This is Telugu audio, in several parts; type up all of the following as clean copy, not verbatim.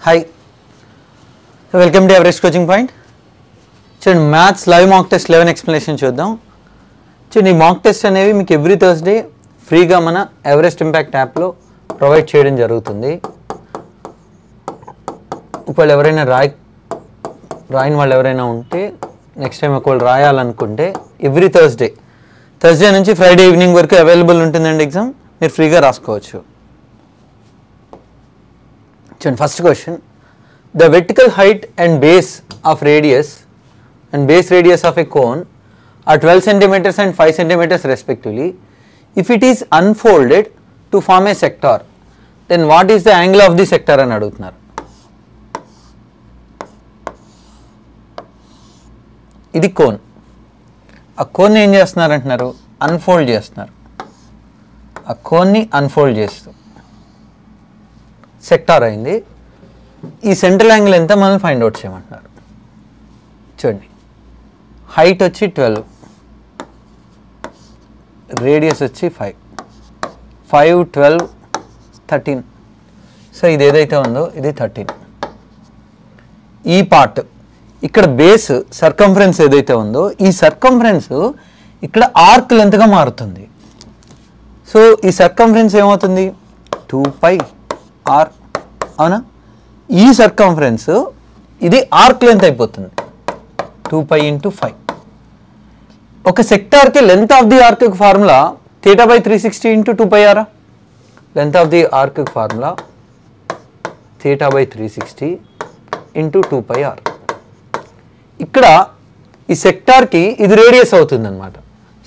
Hi, so welcome to Everest Coaching Point. చూడండి maths live mock test 11 explanation చూద్దాం. చూడండి ఈ మాక్ టెస్ట్ అనేవి మీకు ఎవ్రీ థర్స్డే ఫ్రీగా మన ఎవరెస్ట్ ఇంపాక్ట్ యాప్లో ప్రొవైడ్ చేయడం జరుగుతుంది. ఒకవేళ ఎవరైనా రాయని వాళ్ళు ఎవరైనా ఉంటే నెక్స్ట్ టైం ఒకవేళ రాయాలనుకుంటే ఎవ్రీ థర్స్డే నుంచి ఫ్రైడే ఈవినింగ్ వరకు అవైలబుల్ ఉంటుందండి ఎగ్జామ్. మీరు ఫ్రీగా రాసుకోవచ్చు. చూడండి first question, the vertical height and base radius of a cone are 12 centimeters and 5 centimeters respectively. If it is unfolded to form a sector, then what is the angle of the sector అని అడుగుతున్నారు. ఇది కోన్. ఆ కోన్ ఏం చేస్తున్నారు అంటున్నారు, అన్ఫోల్డ్ చేస్తున్నారు. ఆ కోన్ని అన్ఫోల్డ్ చేస్తూ సెక్టార్ అయింది. ఈ సెంట్రల్ యాంగిల్ ఎంత మనం ఫైండ్ అవుట్ చేయమంటున్నారు. చూడండి హైట్ వచ్చి 12, రేడియస్ వచ్చి 5, 12, 13. సో ఇది ఏదైతే ఉందో ఇది 13. ఈ పార్ట్ ఇక్కడ బేస్ సర్కంఫరెన్స్ ఏదైతే ఉందో ఈ సర్కంఫరెన్స్ ఇక్కడ ఆర్క్ లెంత్గా మారుతుంది. సో ఈ సర్కంఫరెన్స్ ఏమవుతుంది 2πr అవునా. ఈ సర్కంఫరెన్స్ ఇది ఆర్క్ లెంత్ అయిపోతుంది 2π × 5. ఒక సెక్టార్కి length of the arc formula θ/360 × 2πr. Length of the arc formula θ/360 × 2πr. ఇక్కడ ఈ సెక్టార్కి ఇది రేడియస్ అవుతుంది అనమాట.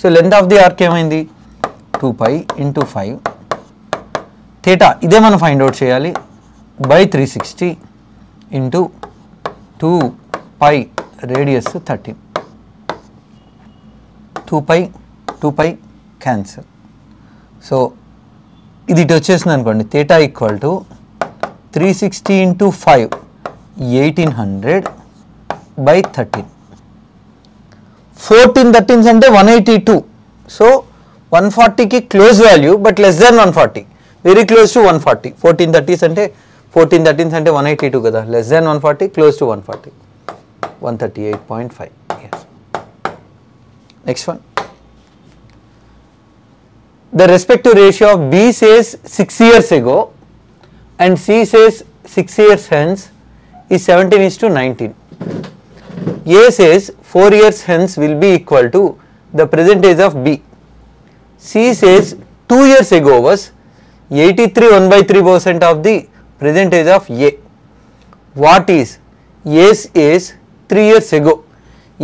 So length of the arc ఏమైంది 2π × 5 θ ఇదే మనం ఫైండ్ అవుట్ చేయాలి /360 × 2π రేడియస్ 13. 2π క్యాన్సల్. సో ఇది ఇటు వచ్చేసింది అనుకోండి. θ = 360 × 5 1800/13. 14/13 అంటే 182. సో 140కి close value but less than 140, very close to 140. 14/13 అంటే 182 కదా, less than 140, close to 140, 138.5. yes. Next one, the respective ratio of B says 6 years ago and C says 6 years hence is 17:19. A says 4 years hence will be equal to the present age of B. C says 2 years ago was 83 1/3% of the present age of A. What is A's age 3 years ago?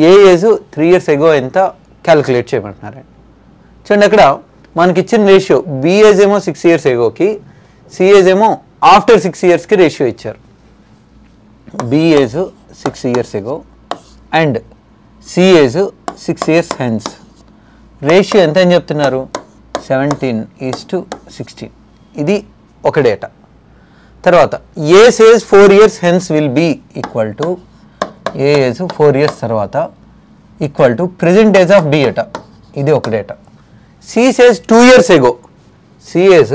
A age 3 years ago ఎంత క్యాలిక్యులేట్ చేయమంటున్నారు. చూడండి అక్కడ మనకి ఇచ్చిన రేషియో B ఏజ్ ఏమో 6 years agoకి, C ఏజ్ ఏమో ఆఫ్టర్ 6 yearsకి రేషియో ఇచ్చారు. B age 6 years ago and C age 6 years hence. Ratio ఎంత అని చెప్తున్నారు 17:16. ఇది ఒక డేటా. తర్వాత A says 4 years hence will be equal to A is 4 years తర్వాత equal to present age of B అట. ఇది ఒక data. C says 2 years ago, C is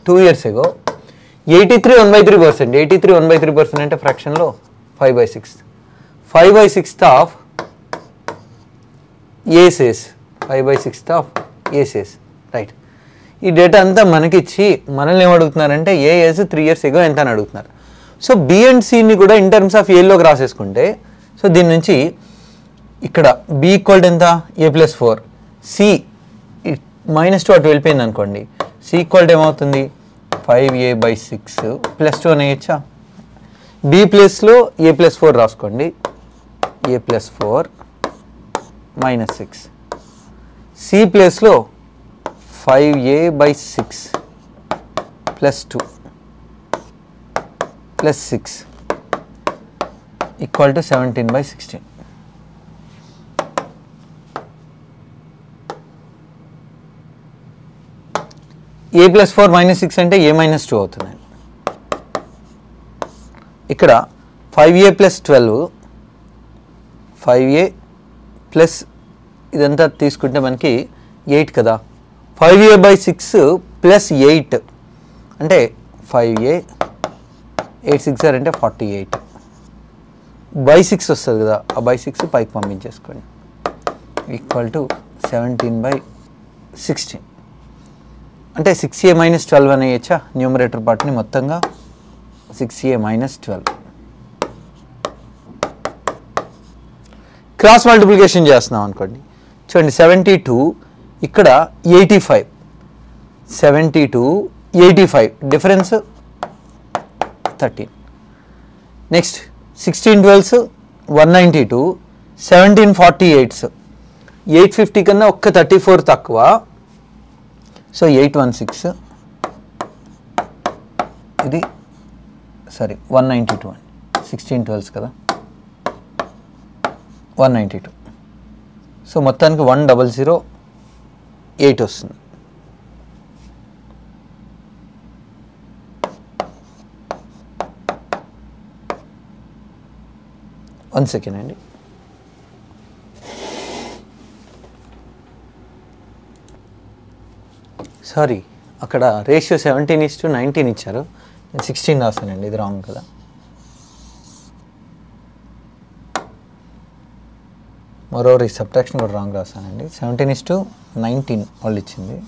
2 years ago 83 1/3%. 83 1/3% అంటే ఫ్రాక్షన్లో 5/6. 5/6 of A says 5/6 of A says right. ఈ డేటా అంతా మనకి ఇచ్చి మనల్ని ఏమడుగుతున్నారంటే ఏ ఏజ్ 3 years ago ఎంత అని అడుగుతున్నారు. సో బి అండ్ సిని కూడా ఇన్ టర్మ్స్ ఆఫ్ ఏలోకి రాసేసుకుంటే, సో దీని నుంచి ఇక్కడ బి ఈక్వల్ ఎంత A+4, సి -2 అటు వెళ్ళిపోయింది అనుకోండి. సి ఈక్వల్ ఏమవుతుంది 5A/6 +2 అనేయచ్చా. బి ప్లేస్లో A+4 రాసుకోండి, A+4 -6. సి ప్లేస్లో 5A/6 +2 +6 ఈక్వల్ టు 17/16. A+4 -6 అంటే A-2 అవుతుంది. ఇక్కడ 5A + 12, 5A ప్లస్ ఇదంతా తీసుకుంటే మనకి 8 కదా. 5A/6 + 8 అంటే 5A 8 6 అంటే 48 బై 6 వస్తుంది కదా, ఆ బై 6 పైకి పంపించేసుకోండి. ఈక్వల్ టు 17/16 అంటే 6a - 12 అని వేయచ్చా న్యూమరేటర్ పార్ట్ని మొత్తంగా 6a - 12. క్రాస్ మల్టిప్లికేషన్ చేస్తున్నాం అనుకోండి. చూడండి 72 ఇక్కడ 85, 72 85 డిఫరెన్స్ 13. నెక్స్ట్ 16 12s 192, 17 48s 850 కన్నా ఒక్క 34 తక్కువ, సో 816 ఇది సారీ 192 అండి, 16 12s కదా 192, సో మొత్తానికి 1008 వస్తుంది. వన్ సెకండ్ అండి. సారీ అక్కడ రేషియో 17:19 ఇచ్చారు, నేను 16 రాసానండి, ఇది రాంగ్ కదా. మరోవర్ ఈ సబ్ట్రాక్షన్ కూడా రాంగ్ రాసానండి. 17:19 వాళ్ళు ఇచ్చింది.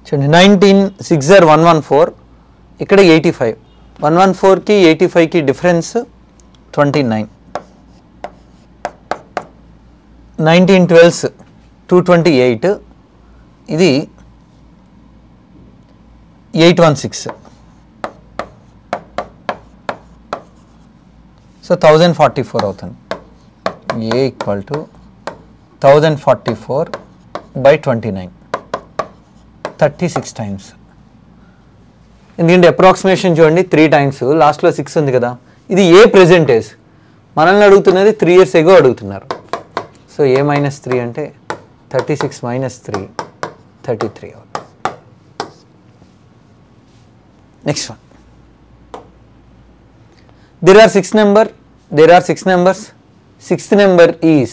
చూడండి 19 6 114, ఇక్కడ 85, 114కి 85కి డిఫరెన్స్ 29, 19 12s 228, ఇది 816, సో 1044 అవుతుంది. ఏ ఈక్వల్ టు 1044/29, 36 టైమ్స్. ఎందుకంటే అప్రాక్సిమేషన్ చూడండి 3 టైమ్స్, లాస్ట్లో 6 ఉంది కదా, ఇది ఏ ప్రెజెంటేజ్ మనల్ని అడుగుతున్నది 3 years ago అడుగుతున్నారు. సో a - 3 అంటే 36 - 3 33 అవుతుంది. Next one, there are 6 numbers, 6th number is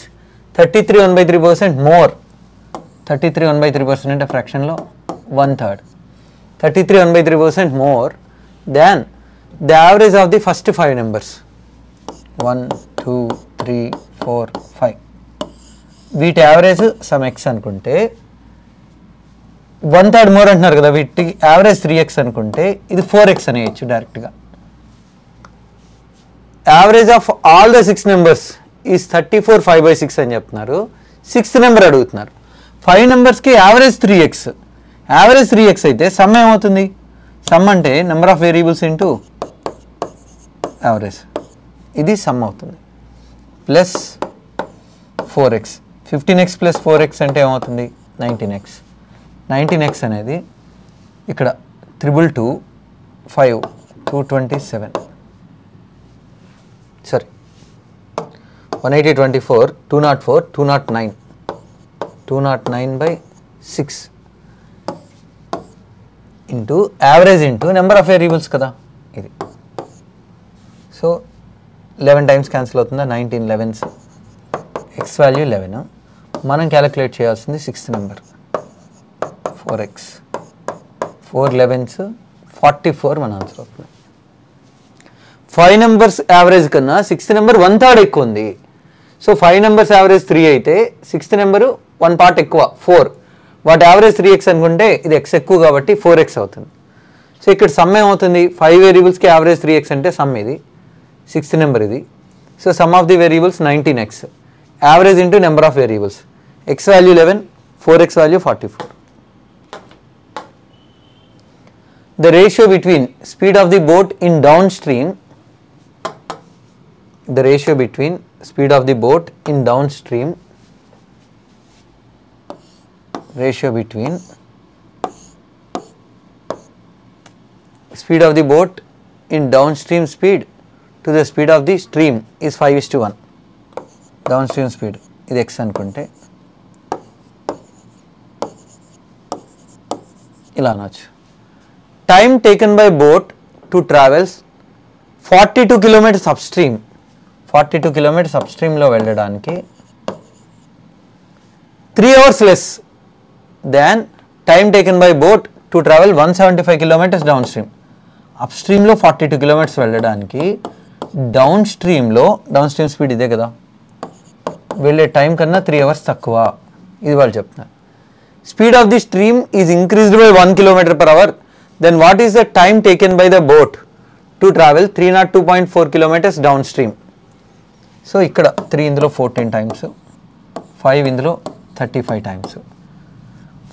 33 1/3% more, 33 1/3% అంటే ఫ్రాక్షన్లో 1/3, 33 1/3% more than the average of the first 5 numbers 1 2 3 4 5. వీటి యావరేజ్ సమ్ x అనుకుంటే 1/3 మోర్ అంటున్నారు కదా, వీటి యావరేజ్ 3x అనుకుంటే ఇది 4x అనేయచ్చు డైరెక్ట్గా. Average of all the 6 numbers is 34 5/6 అని చెప్తున్నారు. 6th నెంబర్ అడుగుతున్నారు. 5 numbers average 3x, average 3x అయితే సమ్ ఏమవుతుంది? సమ్ అంటే number of variables into average, ఇది సమ్ అవుతుంది. ప్లస్ 4x, 15x + 4x అంటే ఏమవుతుంది? 19x. 19x అనేది ఇక్కడ 222 5 227, sorry 180 24 204 209 209/6 into average into number of variables కదా ఇది. సో 11 టైమ్స్ క్యాన్సిల్ అవుతుందా? 19 11s, x వాల్యూ 11. మనం క్యాలిక్యులేట్ చేయాల్సింది 6th నెంబర్ 4x, 4 11s 44 మన ఆన్సర్ అవుతుంది. 5 numbers యావరేజ్ కన్నా 6th నెంబర్ 1/3 ఎక్కువ ఉంది. సో 5 numbers యావరేజ్ 3 అయితే 6th నెంబరు 1 part ఎక్కువ 4, వాటి యావరేజ్ 3x అనుకుంటే ఇది x ఎక్కువ కాబట్టి 4x అవుతుంది. సో ఇక్కడ సమ్ ఏమవుతుంది? 5 వేరియబుల్స్కి యావరేజ్ 3x అంటే సమ్ ఇది, 6th నెంబర్ ఇది. So some of the variables 19x, average into number of variables, x value 11, 4x value 44. The ratio between speed of the boat in downstream, the ratio between speed of the boat in downstream, ratio between speed of the boat in downstream speed to the speed of the stream is 5:1. downstream speed ఇది x అనుకుంటే ఇలా అనొచ్చు. Time taken by boat to travels 42 kilometres up stream, 42 kilometres up స్ట్రీమ్లో వెళ్ళడానికి 3 hours less than time taken by boat to travel 175 kilometres down stream. Up స్ట్రీమ్లో 42 కిలోమీటర్స్ వెళ్ళడానికి డౌన్ స్ట్రీమ్ స్పీడ్ ఇదే కదా, వెళ్ళే టైం కన్నా 3 hours తక్కువ, ఇది వాళ్ళు చెప్తున్నారు. Speed of the stream is increased by 1 km/h, then what is the time taken by the boat to travel 302.4 kilometers downstream. So ఇక్కడ 3 ఇందులో 14 times, 5 ఇందులో 35 times,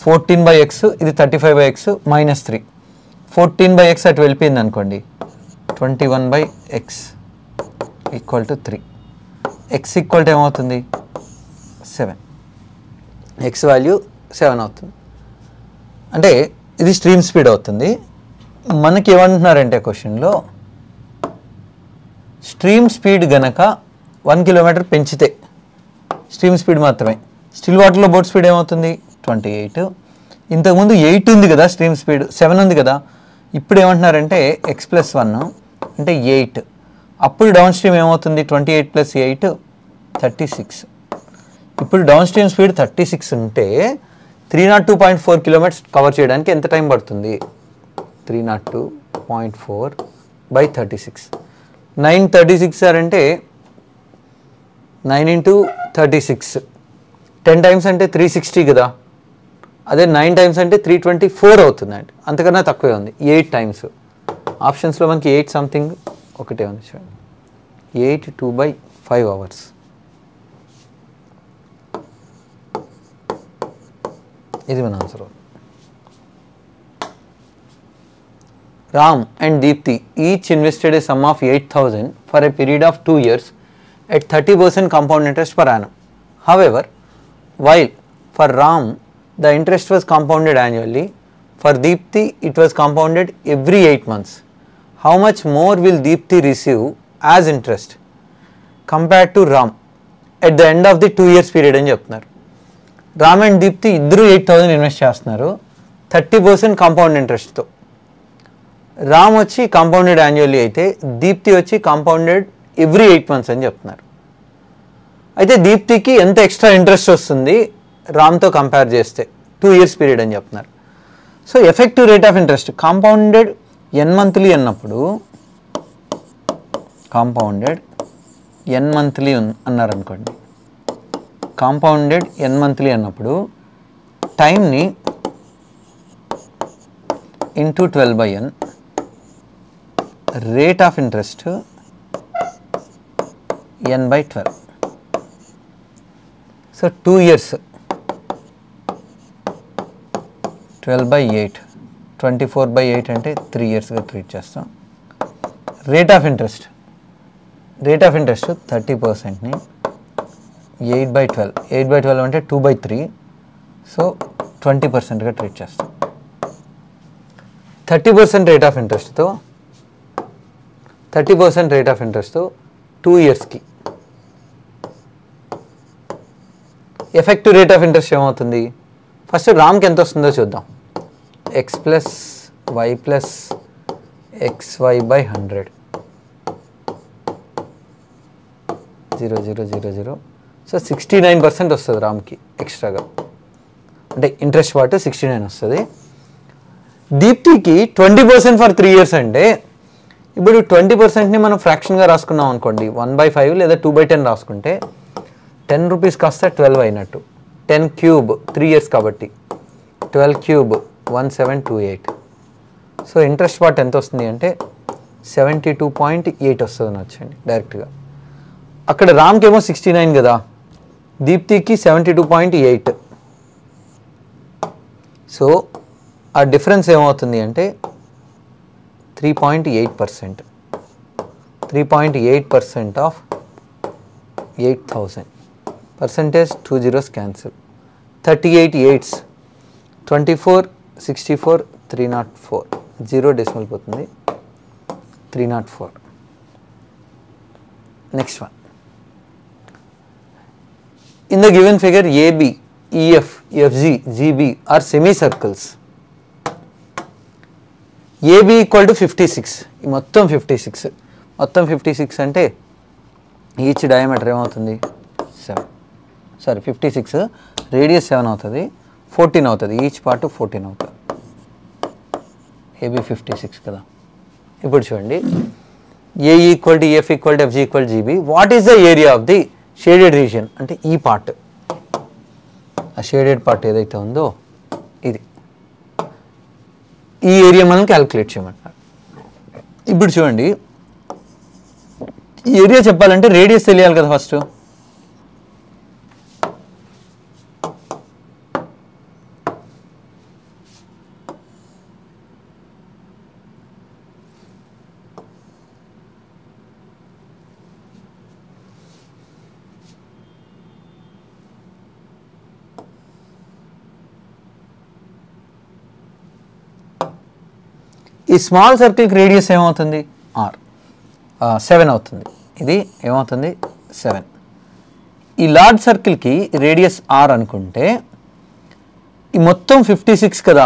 14/x ఇది 35/x -3, 14/x అటు వెళ్ళిపోయింది అనుకోండి, 21/x equal to 3, x equal to ఏమవుతుంది 7, x వాల్యూ 7 అవుతుంది. అంటే ఇది స్ట్రీమ్ స్పీడ్ అవుతుంది. మనకి ఏమంటున్నారంటే క్వశ్చన్లో స్ట్రీమ్ స్పీడ్ గనక 1 km పెంచితే స్ట్రీమ్ స్పీడ్ మాత్రమే, స్టిల్ వాటర్లో బోట్ స్పీడ్ ఏమవుతుంది 28, ఇంతకుముందు 8 ఉంది కదా స్ట్రీమ్ స్పీడ్, 7 ఉంది కదా, ఇప్పుడు ఏమంటున్నారంటే x+1 అంటే 8, అప్పుడు డౌన్ స్ట్రీమ్ ఏమవుతుంది 28 + 8 36. ఇప్పుడు డౌన్ స్ట్రీమ్ స్పీడ్ 36 ఉంటే 302.4 kilometers కవర్ చేయడానికి ఎంత టైం పడుతుంది, 302.4/36, 936 అంటే 9 × 36, 10 times అంటే 360 కదా, అదే 9 times అంటే 324 అవుతుందండి, అంతకన్నా తక్కువే ఉంది, 8 times. ఆప్షన్స్లో మనకి 8 సంథింగ్ ఒకటే ఉంది చూడండి, 8 2/5 hours. ఇది మన answer. Ram and Deepti each invested a sum of 8,000 for a period of 2 years at 30% compound interest per annum. However, while for Ram the interest was compounded annually, for Deepti it was compounded every 8 months. How much more will Deepti receive as interest compared to Ram at the end of the 2 years period అని చెప్తున్నారు. రామ్ అండ్ దీప్తి ఇద్దరు 8,000 ఇన్వెస్ట్ చేస్తున్నారు 30% కాంపౌండ్ ఇంట్రెస్ట్తో. రామ్ వచ్చి కాంపౌండెడ్ యాన్యువల్లీ అయితే దీప్తి వచ్చి కాంపౌండెడ్ ఎవ్రీ 8 months అని చెప్తున్నారు. అయితే దీప్తికి ఎంత ఎక్స్ట్రా ఇంట్రెస్ట్ వస్తుంది రామ్తో కంపేర్ చేస్తే 2 years పీరియడ్ అని చెప్తున్నారు. So effective rate of interest compounded n monthly అన్నప్పుడు, కాంపౌండెడ్ ఎన్ మంత్లీ అన్నారనుకోండి, కాంపౌండెడ్ ఎన్ మంత్లీ అన్నప్పుడు టైంని into 12/n, rate of interest n/12. So 2 years 12/8, 24/8 అంటే 3 yearsగా ట్రీట్ చేస్తాం. రేట్ ఆఫ్ ఇంట్రెస్ట్ 30%ని 8/12, 8/12 అంటే 2/3, సో 20%గా ట్రీట్ చేస్తాం. 30% రేట్ ఆఫ్ ఇంట్రెస్ట్తో 2 yearsకి ఎఫెక్టివ్ రేట్ ఆఫ్ ఇంట్రెస్ట్ ఏమవుతుంది, ఫస్ట్ రామ్కి ఎంత వస్తుందో చూద్దాం. x + y + xy/100 0.000, సో 69% వస్తుంది రామ్కి ఎక్స్ట్రాగా, అంటే ఇంట్రెస్ట్ పాటు 69 వస్తుంది. దీప్తికి 20% ఫర్ 3 years అంటే ఇప్పుడు 20%ని మనం ఫ్రాక్షన్గా రాసుకున్నాం అనుకోండి, 1/5 లేదా 2/10 రాసుకుంటే 10 rupees కాస్త 12 అయినట్టు, 10 cube 3 years కాబట్టి 12 cube 1728. సో ఇంట్రెస్ట్ పార్ట్ ఎంత వస్తుంది అంటే 72.8 వస్తుంది వచ్చండి డైరెక్ట్గా. అక్కడ రామ్కి ఏమో 69 కదా, దీప్తికి 72.8. సో ఆ డిఫరెన్స్ ఏమవుతుంది అంటే 3.8%, 3.8% of 8,000, percentage 2 zeros cancel, 38 8s 24 64 304, 0 decimal పోతుంది 304. Next one, in the given figure AB, EF, FG, GB are semicircles. AB equal to 56, ఈ మొత్తం 56, మొత్తం 56 అంటే ఈచ్ డయామీటర్ ఏమవుతుంది 7, సారీ 56, రేడియస్ 7 అవుతుంది, 14 అవుతుంది, ఈచ్ పార్ట్ 14 అవుతుంది. AB 56 కదా. ఇప్పుడు చూడండి, A equal to EF equal to FG equal GB. What is the area of the shaded region అంటే ఈ పార్ట్, ఆ షేడెడ్ పార్ట్ ఏదైతే ఉందో ఇది, ఈ ఏరియా మనం క్యాలిక్యులేట్ చేయమంటారు. ఇప్పుడు చూడండి, ఈ ఏరియా చెప్పాలంటే రేడియస్ తెలియాలి కదా ఫస్ట్. ఈ స్మాల్ సర్కిల్కి రేడియస్ ఏమవుతుంది R, 7 అవుతుంది. ఇది ఏమవుతుంది 7. ఈ లార్జ్ సర్కిల్కి రేడియస్ R అనుకుంటే ఈ మొత్తం 56 కదా,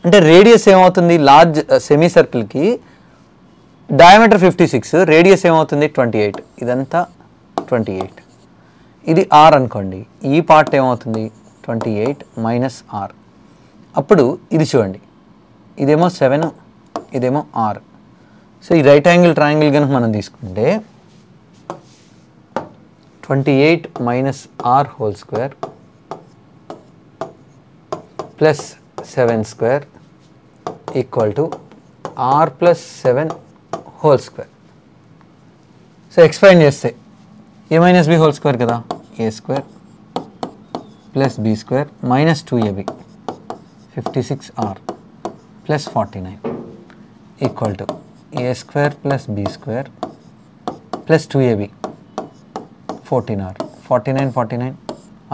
అంటే రేడియస్ ఏమవుతుంది లార్జ్ సెమీ సర్కిల్కి డయామీటర్ 56, రేడియస్ ఏమవుతుంది 28, ఇదంతా 28. ఇది R అనుకోండి, ఈ పార్ట్ ఏమవుతుంది 28 మైనస్ R. అప్పుడు ఇది చూడండి, ఇదేమో 7, ఇదేమో R. సో ఈ రైట్ యాంగిల్ ట్రయాంగిల్ కనుక మనం తీసుకుంటే 28 minus R whole square plus 7 square equal to R plus 7 whole square. So expand చేస్తే A minus B whole square కదా, A square plus B square minus 2AB 56R plus 49 equal to A square plus B square plus 2AB 14R, 49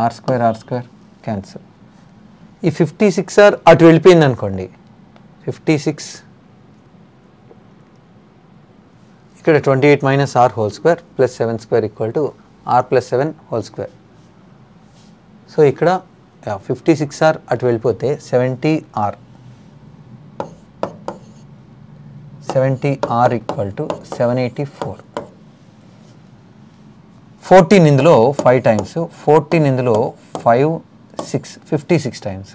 R square cancel. ఈ 56R అటు వెళ్ళిపోయింది అనుకోండి, 56 ఇక్కడ 28 minus R whole square plus 7 square equal to R plus 7 whole square. So ఇక్కడ 56R అటు వెళ్ళిపోతే 70R ఈక్వల్ టు 784. 14 ఇందులో 5 టైమ్స్, 14 ఇందులో 5 6, 56 టైమ్స్.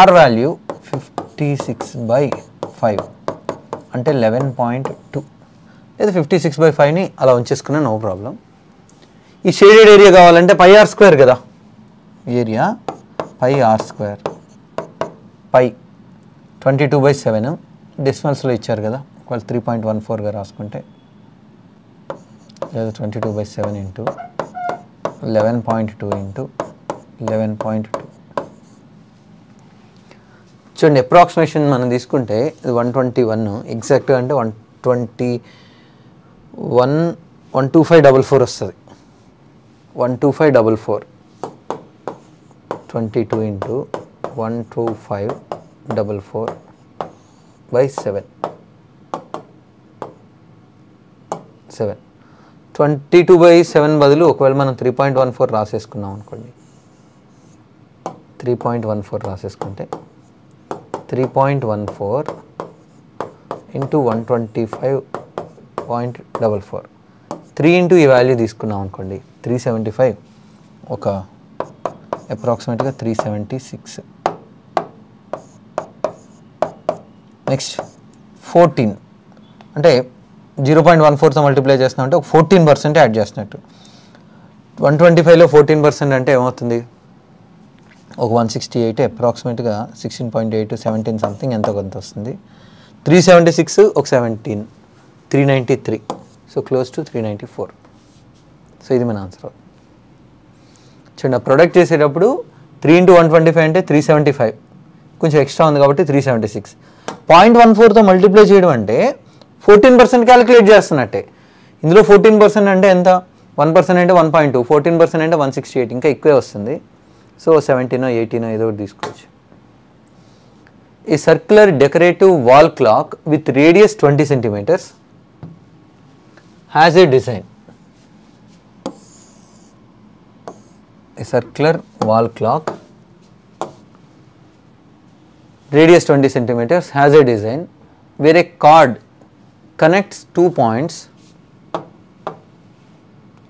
R వాల్యూ 56/5 అంటే 11.2, లేదా 56/5ని అలా ఉంచేసుకున్నా నో ప్రాబ్లం. ఈ షేడెడ్ ఏరియా కావాలంటే పై R స్క్వేర్ కదా, ఏరియా పై R స్క్వేర్, పై 22/7 డెసిమల్స్లో ఇచ్చారు కదా, ఒకవేళ 3.14గా రాసుకుంటే, లేదా 22/7 ఇంటూ 11.2 ఇంటూ 11.2. చూడండి, అప్రాక్సిమేషన్ మనం తీసుకుంటే ఇది 121 ఎగ్జాక్ట్గా అంటే 12544 వస్తుంది. 12544 22 ఇంటూ 12544/7 22/7 బదులు ఒకవేళ మనం 3.14 రాసేసుకున్నాం అనుకోండి, 3.14 రాసేసుకుంటే 3.14 ఇంటూ 125.44, 3 ఇంటూ ఈ వాల్యూ తీసుకున్నాం అనుకోండి 375, ఒక అప్రాక్సిమేట్గా 376. నెక్స్ట్ 14 అంటే 0.14తో మల్టిప్లై చేస్తున్నాం అంటే ఒక 14% యాడ్ చేస్తున్నట్టు. 125లో 14% అంటే ఏమవుతుంది, ఒక 168, అప్రాక్సిమేట్గా 16.8 17 సంథింగ్ ఎంతో కొంత వస్తుంది. 376 ఒక 17, 393, సో క్లోజ్ టు 394. సో ఇది మన ఆన్సర్. చూడండి, ప్రొడక్ట్ చేసేటప్పుడు 3 ఇంటూ 125 అంటే 375, కొంచెం ఎక్స్ట్రా ఉంది కాబట్టి 376. 0.14తో మల్టిప్లై చేయడం అంటే 14% క్యాలిక్యులేట్ చేస్తున్నట్టే. ఇందులో 14% అంటే ఎంత, 1% అంటే 1.2, 14% అంటే 168, ఇంకా ఎక్కువే వస్తుంది. సో 17 18 ఏదో ఒకటి తీసుకోవచ్చు. ఏ circular decorative wall clock with radius 20 centimeters has a design. A circular wall clock, radius 20 centimeters, has a design where a cord connects 2 points.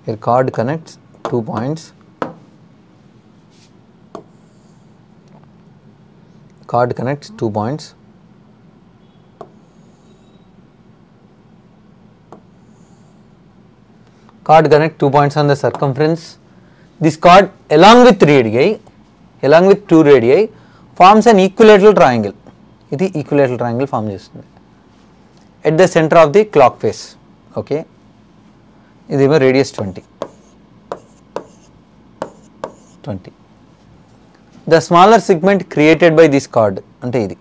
A card connects 2 points. Card connects 2 points. Chord connect 2 points on the circumference. This chord along with 2 radii forms an equilateral triangle. It is equilateral triangle form చేస్తుంది at the center of the clock face. Okay, ఇదేమో radius 20. The smaller segment created by this chord అంటే ఇది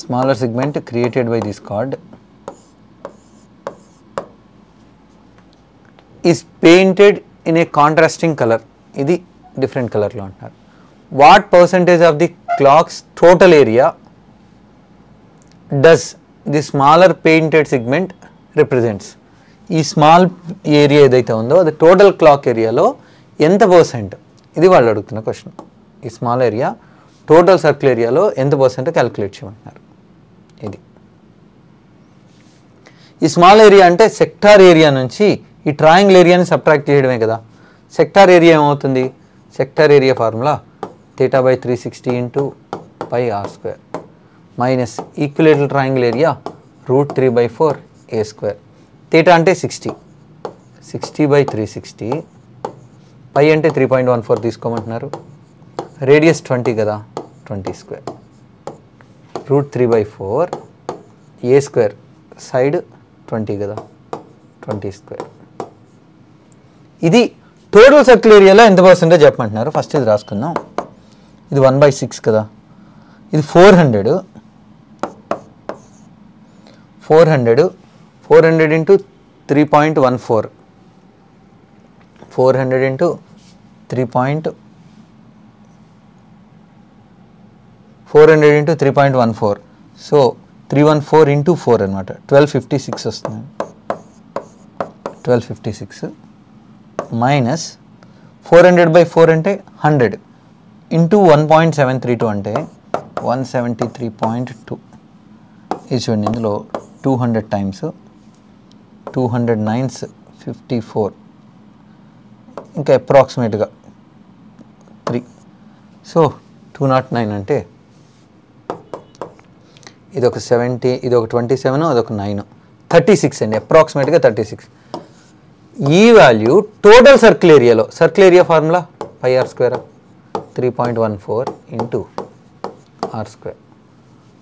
smaller segment created by this chord is painted in a contrasting color. ఇది different color లో అంటారు. What percentage of the clock's total area does the smaller painted segment represents? ఈ స్మాల్ ఏరియా ఏదైతే ఉందో అది టోటల్ క్లాక్ ఏరియాలో ఎంత పర్సెంట్, ఇది వాళ్ళు అడుగుతున్న క్వశ్చన్. ఈ స్మాల్ ఏరియా టోటల్ సర్కిల్ ఏరియాలో ఎంత పర్సెంట్ క్యాలిక్యులేట్ చేయమంటున్నారు. ఇది ఈ స్మాల్ ఏరియా అంటే సెక్టార్ ఏరియా నుంచి ఈ ట్రయాంగిల్ ఏరియాని సబ్ట్రాక్ట్ చేయడమే కదా. సెక్టార్ ఏరియా ఏమవుతుంది, sector area formula θ/360 into πr² minus equilateral triangle area √3/4 a². θ అంటే 60, 60/360, π అంటే 3.14 తీసుకోమంటున్నారు, రేడియస్ 20 కదా 20², √3/4 a² సైడ్ 20 కదా 20². ఇది టోటల్ సర్కిల్ ఏరియాలో ఎంత పర్సెంటేజ్ చెప్పమంటున్నారు. ఫస్ట్ ఇది రాసుకుందాం. ఇది 1/6 కదా, ఇది 400 ఇంటూ 3.14, 400 ఇంటూ 3.14, సో 314 ఇంటూ 4 అనమాట 1256 వస్తుంది. 1256 మైనస్ 400/4 అంటే 100 ఇంటూ 1.732 అంటే 173.2. ఇది చూడండి, ఇందులో 200 టైమ్స్ 200 9s 54, ఇంకా అప్రాక్సిమేట్గా 3, సో 209 అంటే ఇది ఒక 70, ఇది ఒక 27, అదొక 9, 36 అండి, అప్రాక్సిమేట్గా 36. ఈ వాల్యూ టోటల్ సర్కిల్ ఏరియాలో, circle area formula πr², 3.14 into r²,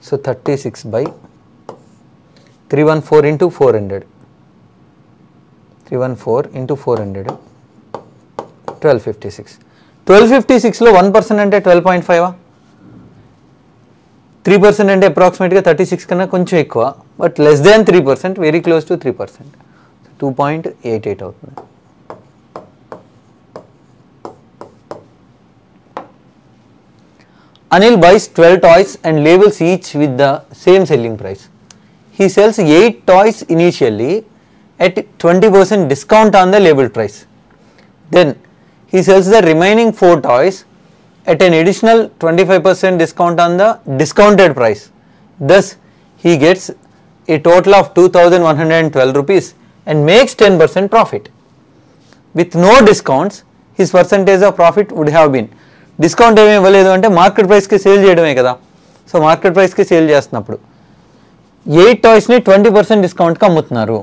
so 36/314 into 400, 314 into 400 1256. 1256లో 1% అంటే 12.5, 3% అంటే అప్రాక్సిమేట్గా 36 కన్నా కొంచెం ఎక్కువ, but less than 3%, very close to 3%, 2.88 అవుతుంది. Anil buys 12 toys and labels each with the same selling price. He sells 8 toys initially at 20% discount on the labeled price. Then he sells the remaining 4 toys at an additional 25% discount on the discounted price. Thus he gets a total of 2112 rupees and makes 10% profit. With no discounts, his percentage of profit would have been, discount ఏమీ ఇవ్వలేదు అంటే మార్కెట్ ప్రైస్కి సేల్ చేయడమే కదా. సో మార్కెట్ ప్రైస్కి సేల్ చేస్తున్నప్పుడు 8 టాయ్స్ని 20% డిస్కౌంట్కి అమ్ముతున్నారు,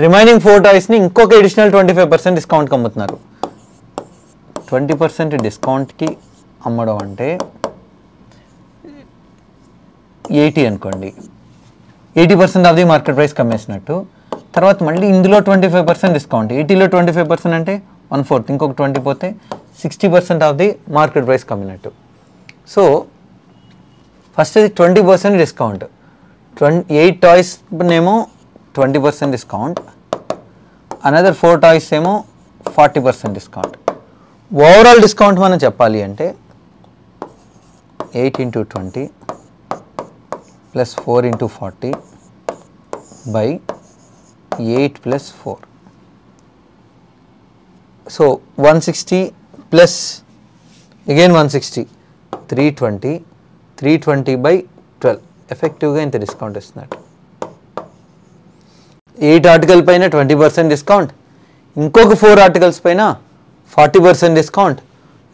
రిమైనింగ్ 4 టాయ్స్ని ఇంకొక అడిషనల్ 25% డిస్కౌంట్కి అమ్ముతున్నారు. 20% డిస్కౌంట్కి అమ్మడం అంటే 80 అనుకోండి, 80% ఆఫ్ ది మార్కెట్ ప్రైస్కి అమ్మేసినట్టు. తర్వాత మళ్ళీ ఇందులో 25% డిస్కౌంట్, 80లో 25% అంటే 1/4, ఇంకొక 20 పోతే 60% ఆఫ్ ది మార్కెట్ ప్రైస్ కమ్మినట్టు. సో ఫస్ట్ ఇది 20% డిస్కౌంట్, 8 టాయ్స్ ఏమో 20% డిస్కౌంట్, అనదర్ 4 టాయ్స్ ఏమో 40% డిస్కౌంట్. ఓవరాల్ డిస్కౌంట్ మనం చెప్పాలి అంటే 8 × 20 + 4 × 40 by 8 + 4. So 160 plus again 160, 320 by 12, ఎఫెక్టివ్గా ఇంత డిస్కౌంట్ ఇస్తున్నాడు. 8 ఆర్టికల్ పైన 20% డిస్కౌంట్, ఇంకొక 4 ఆర్టికల్స్ పైన 40% డిస్కౌంట్.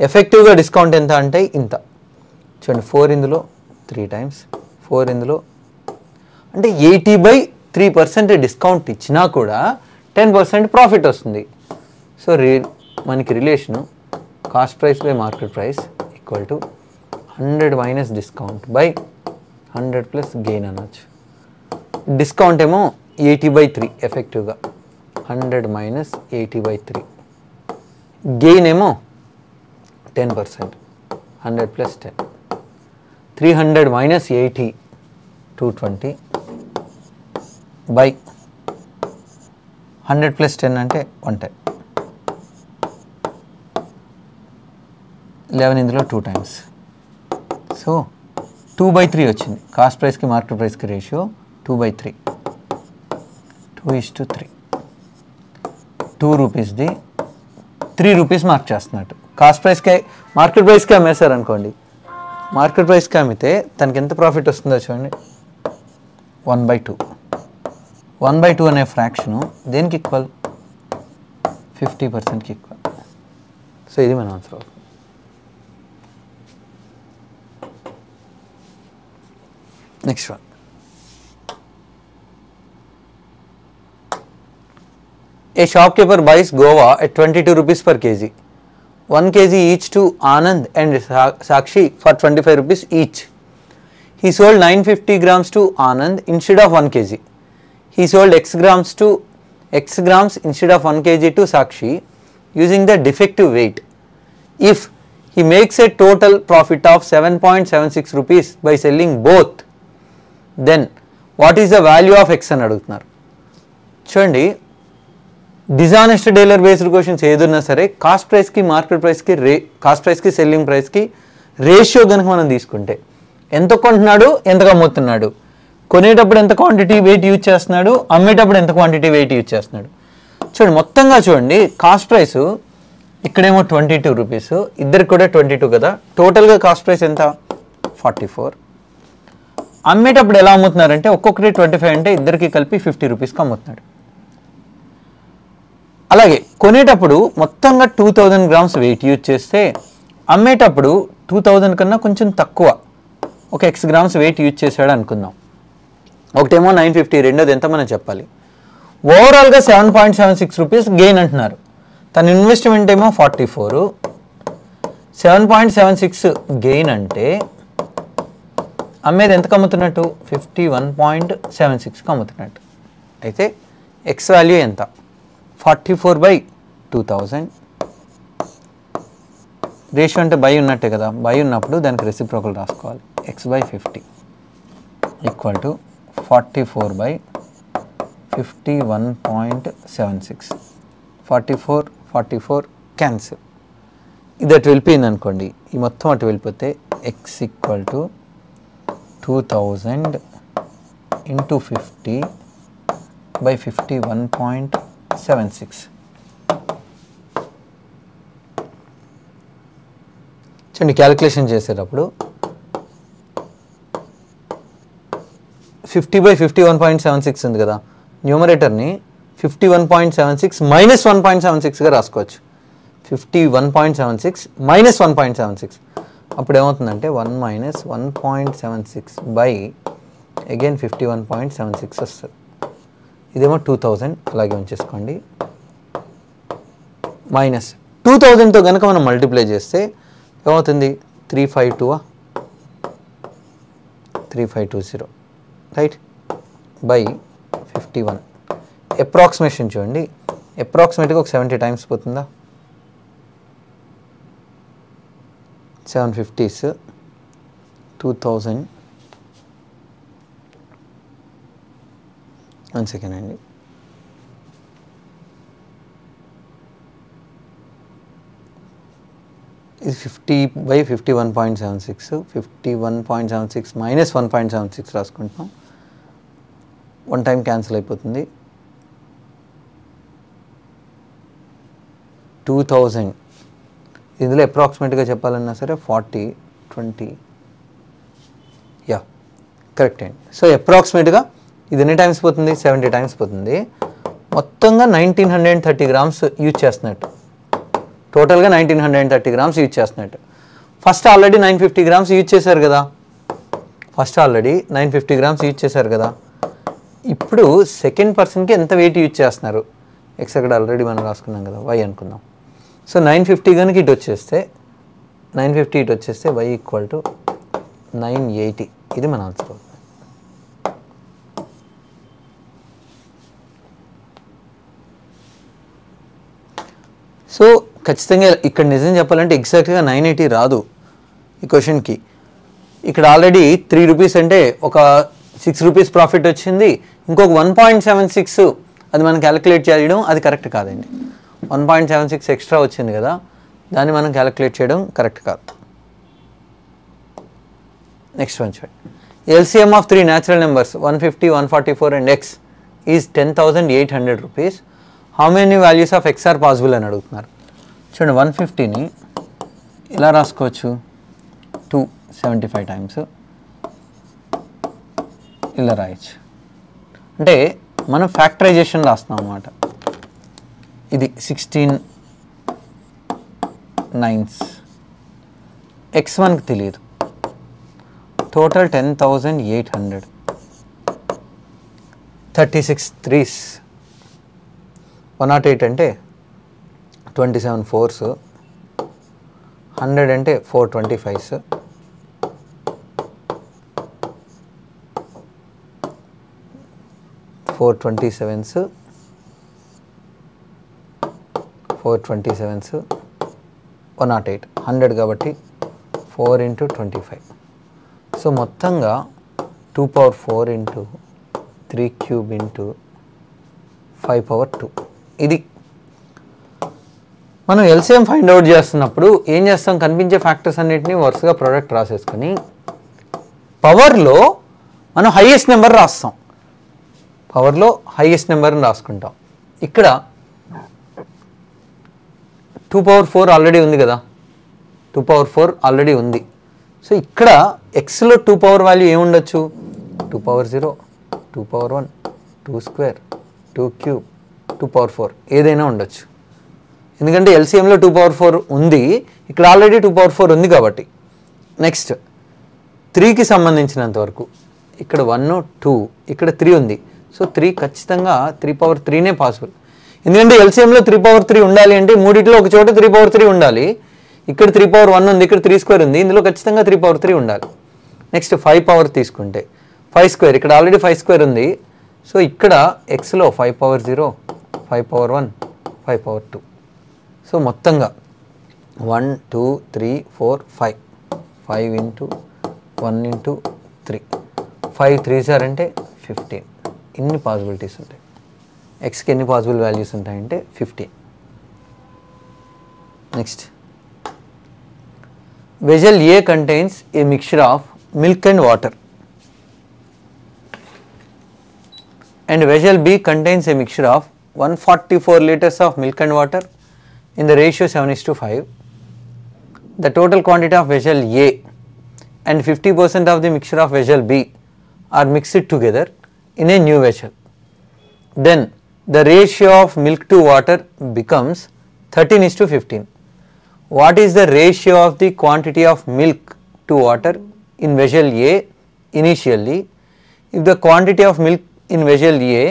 ఎఫెక్టివ్గా డిస్కౌంట్ ఎంత అంటే ఇంత. చూడండి 4 ఇందులో 3 టైమ్స్, 4 ఇందులో అంటే 80/3% డిస్కౌంట్ ఇచ్చినా కూడా 10% ప్రాఫిట్ వస్తుంది. సో మనకి relation cost price by market price equal to 100 minus discount by 100 plus gain అనొచ్చు. డిస్కౌంట్ ఏమో 80/3 ఎఫెక్టివ్గా, 100 మైనస్ 80/3. గెయిన్ ఏమో 10%, 100 ప్లస్ 10. 300 మైనస్ 80 220 బై 100 ప్లస్ 10 అంటే 110. 11 ఇందులో 2 టైమ్స్. సో 2/3 వచ్చింది. కాస్ట్ ప్రైస్కి మార్కెట్ ప్రైస్కి రేషియో 2/3, 2:3. 2 రూపీస్ది 3 రూపీస్ మార్క్ చేస్తున్నట్టు. కాస్ట్ ప్రైస్కి మార్కెట్ ప్రైస్కి అమ్మేశారు అనుకోండి, మార్కెట్ ప్రైస్కి అమ్మితే తనకి ఎంత ప్రాఫిట్ వస్తుందో చూడండి, 1/2. 1/2 అనే ఫ్రాక్షను దేనికి ఈక్వల్, 50%కి ఈక్వల్. సో ఇది మన ఆన్సర్ అవుతుంది. Next one, a shopkeeper buys guava at 22 rupees per kg. 1 kg each to Anand and Sakshi for 25 rupees each. He sold 950 grams to Anand instead of 1 kg. He sold x grams instead of 1 kg to Sakshi using the defective weight. If he makes a total profit of 7.76 rupees by selling both, then what is the value of x అని అడుగుతున్నారు. చూడండి, డిజానెస్ట్ డీలర్ బేస్డ్ క్వశ్చన్స్ ఏదున్నా సరే కాస్ట్ ప్రైస్కి మార్కెట్ ప్రైస్కి కాస్ట్ ప్రైస్కి సెల్లింగ్ ప్రైస్కి రేషియో కనుక మనం తీసుకుంటే ఎంత కొంటున్నాడు, ఎంతగా అమ్ముతున్నాడు, కొనేటప్పుడు ఎంత క్వాంటిటీ వెయిట్ యూజ్ చేస్తున్నాడు, అమ్మేటప్పుడు ఎంత క్వాంటిటీ వెయిట్ యూజ్ చేస్తున్నాడు. చూడండి మొత్తంగా చూడండి, కాస్ట్ ప్రైస్ ఇక్కడేమో 22 రూపీస్, ఇద్దరికి కూడా 22 కదా, టోటల్గా కాస్ట్ ప్రైస్ ఎంత 44. అమ్మేటప్పుడు ఎలా అమ్ముతున్నారంటే ఒక్కొక్కటి 25 అంటే ఇద్దరికి కలిపి 50 రూపీస్కి అమ్ముతున్నాడు. అలాగే కొనేటప్పుడు మొత్తంగా 2000 గ్రామ్స్ వెయిట్ యూజ్ చేస్తే అమ్మేటప్పుడు 2000 కన్నా కొంచెం తక్కువ ఒక x గ్రామ్స్ వెయిట్ యూజ్ చేశాడు అనుకుందాం. ఒకటేమో 950, రెండోది ఎంత మనం చెప్పాలి. ఓవరాల్గా 7.76 రూపీస్ గెయిన్ అంటున్నారు. తన ఇన్వెస్ట్మెంట్ ఏమో 44, 7.76 గెయిన్ అంటే అమ్మేది ఎంతకు అమ్ముతున్నట్టు, 51.76కి అమ్ముతున్నట్టు. అయితే ఎక్స్ వాల్యూ ఎంత, 44/2000. రేషియో అంటే బై ఉన్నట్టే కదా, బై ఉన్నప్పుడు దానికి రెసిప్రోకల్ రాసుకోవాలి. x/50 equal to 44/51.76. 44 క్యాన్సిల్. ఇది అటు వెళ్ళిపోయింది అనుకోండి, ఈ మొత్తం అటు వెళ్ళిపోతే x ఈక్వల్ టు 2000 ఇంటూ 50/51.76. చూడండి క్యాలిక్యులేషన్ చేసేటప్పుడు 50/51.76 ఉంది కదా, న్యూమరేటర్ని 51.76 మైనస్ 1.76గా రాసుకోవచ్చు. 51.76 మైనస్ 1.76 అప్పుడు ఏమవుతుందంటే 1 మైనస్ 1.76 బై అగైన్ 51.76 వస్తుంది. ఇదేమో 2000 అలాగే ఉంచేసుకోండి. మైనస్ 2000తో కనుక మనం మల్టిప్లై చేస్తే ఏమవుతుంది, 3520 రైట్ బై 51. అప్రాక్సిమేషన్ చూడండి, అప్రాక్సిమేట్గా ఒక 70 టైమ్స్ పోతుందా, 750s 2000. 1 సెకండ్ అండి, ఇది 50/51.76. 51.76 మైనస్ 1.76 రాసుకుంటున్నాం. 1 టైం క్యాన్సిల్ అయిపోతుంది. 2000 ఇందులో అప్రాక్సిమేట్గా చెప్పాలన్నా సరే 40, 20 కరెక్ట్ అండి. సో అప్రాక్సిమేట్గా ఇది ఎన్ని టైమ్స్ పోతుంది, 70 టైమ్స్ పోతుంది. మొత్తంగా 1930 గ్రామ్స్ యూజ్ చేస్తున్నట్టు, టోటల్గా 1930 గ్రామ్స్ యూజ్ చేస్తున్నట్టు. ఫస్ట్ ఆల్రెడీ 950 గ్రామ్స్ యూజ్ చేశారు కదా, ఫస్ట్ ఆల్రెడీ 950 గ్రామ్స్ యూజ్ చేశారు కదా. ఇప్పుడు సెకండ్ పర్సన్కి ఎంత వెయిట్ యూజ్ చేస్తున్నారు, ఎక్స్ అక్కడ ఆల్రెడీ మనం రాసుకున్నాం కదా, వై అనుకుందాం. సో 950 కనుక ఇటు వచ్చేస్తే 950 ఇటు వచ్చేస్తే y ఈక్వల్ టు 980, ఇది మన ఆన్సర్ అవుతుంది. సో ఖచ్చితంగా ఇక్కడ నిజం చెప్పాలంటే ఎగ్జాక్ట్గా 980 రాదు ఈ క్వశ్చన్కి. ఇక్కడ ఆల్రెడీ 3 రూపీస్ అంటే ఒక 6 రూపీస్ ప్రాఫిట్ వచ్చింది, ఇంకొక 1.76 అది మనం క్యాలిక్యులేట్ చేయడం అది కరెక్ట్ కాదండి. 1.76 ఎక్స్ట్రా వచ్చింది కదా, దాన్ని మనం క్యాలిక్యులేట్ చేయడం కరెక్ట్ కాదు. నెక్స్ట్ వన్ చూడండి. LCM of 3 natural numbers 150, 144 and x is 10,800 rupees. How many values of x are possible అని అడుగుతున్నారు. చూడండి 150ని ఇలా రాసుకోవచ్చు, 275 టైమ్స్ ఇలా రాయొచ్చు. అంటే మనం ఫ్యాక్టరైజేషన్ రాస్తున్నాం అన్నమాట. ఇది 16 9s, x మనకు తెలియదు, టోటల్ 10,800, 36 3s, 108 అంటే 27 4s, 100 అంటే 425s, 427s, 427s, 108, 100 కాబట్టి 4 into 25. సో మొత్తంగా 2 power 4 into 3 cube into 5 power 2. ఇది మనం ఎల్సిఎం ఫైండ్ అవుట్ చేస్తున్నప్పుడు ఏం చేస్తాం, కనిపించే ఫ్యాక్టర్స్ అన్నిటినీ వరుసగా ప్రోడక్ట్ రాసేసుకొని పవర్లో మనం హైయెస్ట్ నెంబర్ రాస్తాం, పవర్లో హైయెస్ట్ నెంబర్ని రాసుకుంటాం. ఇక్కడ 2 power 4 ఆల్రెడీ ఉంది కదా, 2 power 4 ఆల్రెడీ ఉంది. సో ఇక్కడ ఎక్స్లో 2 power value ఏముండొచ్చు, 2 power 0, 2 power 1, 2 square, 2 cube, 2 power 4 ఏదైనా ఉండొచ్చు. ఎందుకంటే ఎల్సిఎంలో 2 power 4 ఉంది, ఇక్కడ ఆల్రెడీ 2 power 4 ఉంది కాబట్టి. నెక్స్ట్ 3కి సంబంధించినంత వరకు ఇక్కడ 1 2 ఇక్కడ 3 ఉంది. సో 3 ఖచ్చితంగా 3 power 3నే పాసిబుల్. ఎందుకంటే ఎల్సిఎంలో 3 power 3 ఉండాలి అంటే మూడిట్లో ఒక చోట 3 power 3 ఉండాలి. ఇక్కడ 3 power 1 ఉంది, ఇక్కడ 3 square ఉంది, ఇందులో ఖచ్చితంగా 3 power 3 ఉండాలి. నెక్స్ట్ 5 power తీసుకుంటే 5 square, ఇక్కడ ఆల్రెడీ 5 square ఉంది. సో ఇక్కడ ఎక్స్లో 5 power 0, 5 power 1, 5 power 2. సో మొత్తంగా 1 2 3 4 5, 5 into 1 into 3, 5 3s అంటే 15. ఇన్ని పాసిబిలిటీస్ ఉంటాయి. ఎక్స్కి ఎన్ని పాసిబుల్ వాల్యూస్ ఉంటాయంటే 15. Next vessel A contains a mixture of milk and water and vessel B contains a mixture of 144 liters of milk and water in the ratio 7:5. The total quantity of vessel A and 50% of the mixture of vessel B are mixed together in a new vessel. Then the ratio of milk to water becomes 13:15. What is the ratio of the quantity of milk to water in vessel A initially if the quantity of milk in vessel A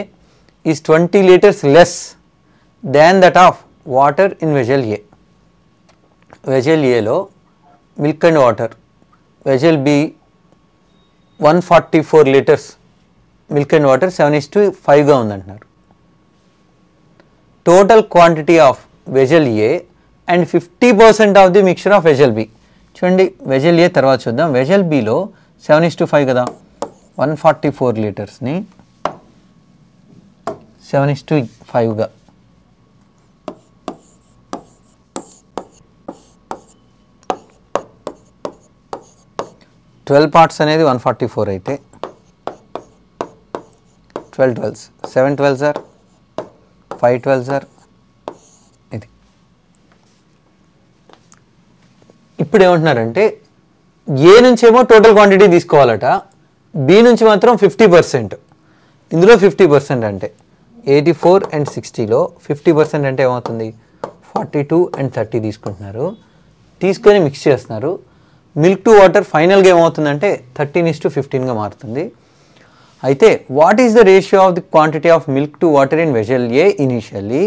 is 20 liters less than that of water in vessel A? Vessel A లో milk and water, vessel B 144 liters milk and water 7:5గా ఉందంటున్నారు. Total quantity of vessel A and 50% of the mixture of vessel B. చూడండి vessel A తర్వాత చూద్దాం. vessel B లో 7:5 కదా, 144 లీటర్స్ని 7:5గా 12 parts అనేది 144 అయితే 12 12s, 7 12s are 5 12s are. ఇది ఇప్పుడు ఏమంటున్నారంటే ఏ నుంచేమో టోటల్ క్వాంటిటీ తీసుకోవాలట, బి నుంచి మాత్రం 50%, ఇందులో 50% అంటే 84 and 60లో 50% అంటే ఏమవుతుంది 42 and 30 తీసుకుంటున్నారు, తీసుకొని మిక్స్ చేస్తున్నారు. మిల్క్ టు వాటర్ ఫైనల్గా ఏమవుతుందంటే 13:15గా మారుతుంది. అయితే what is the ratio of the quantity of milk to water in vessel A initially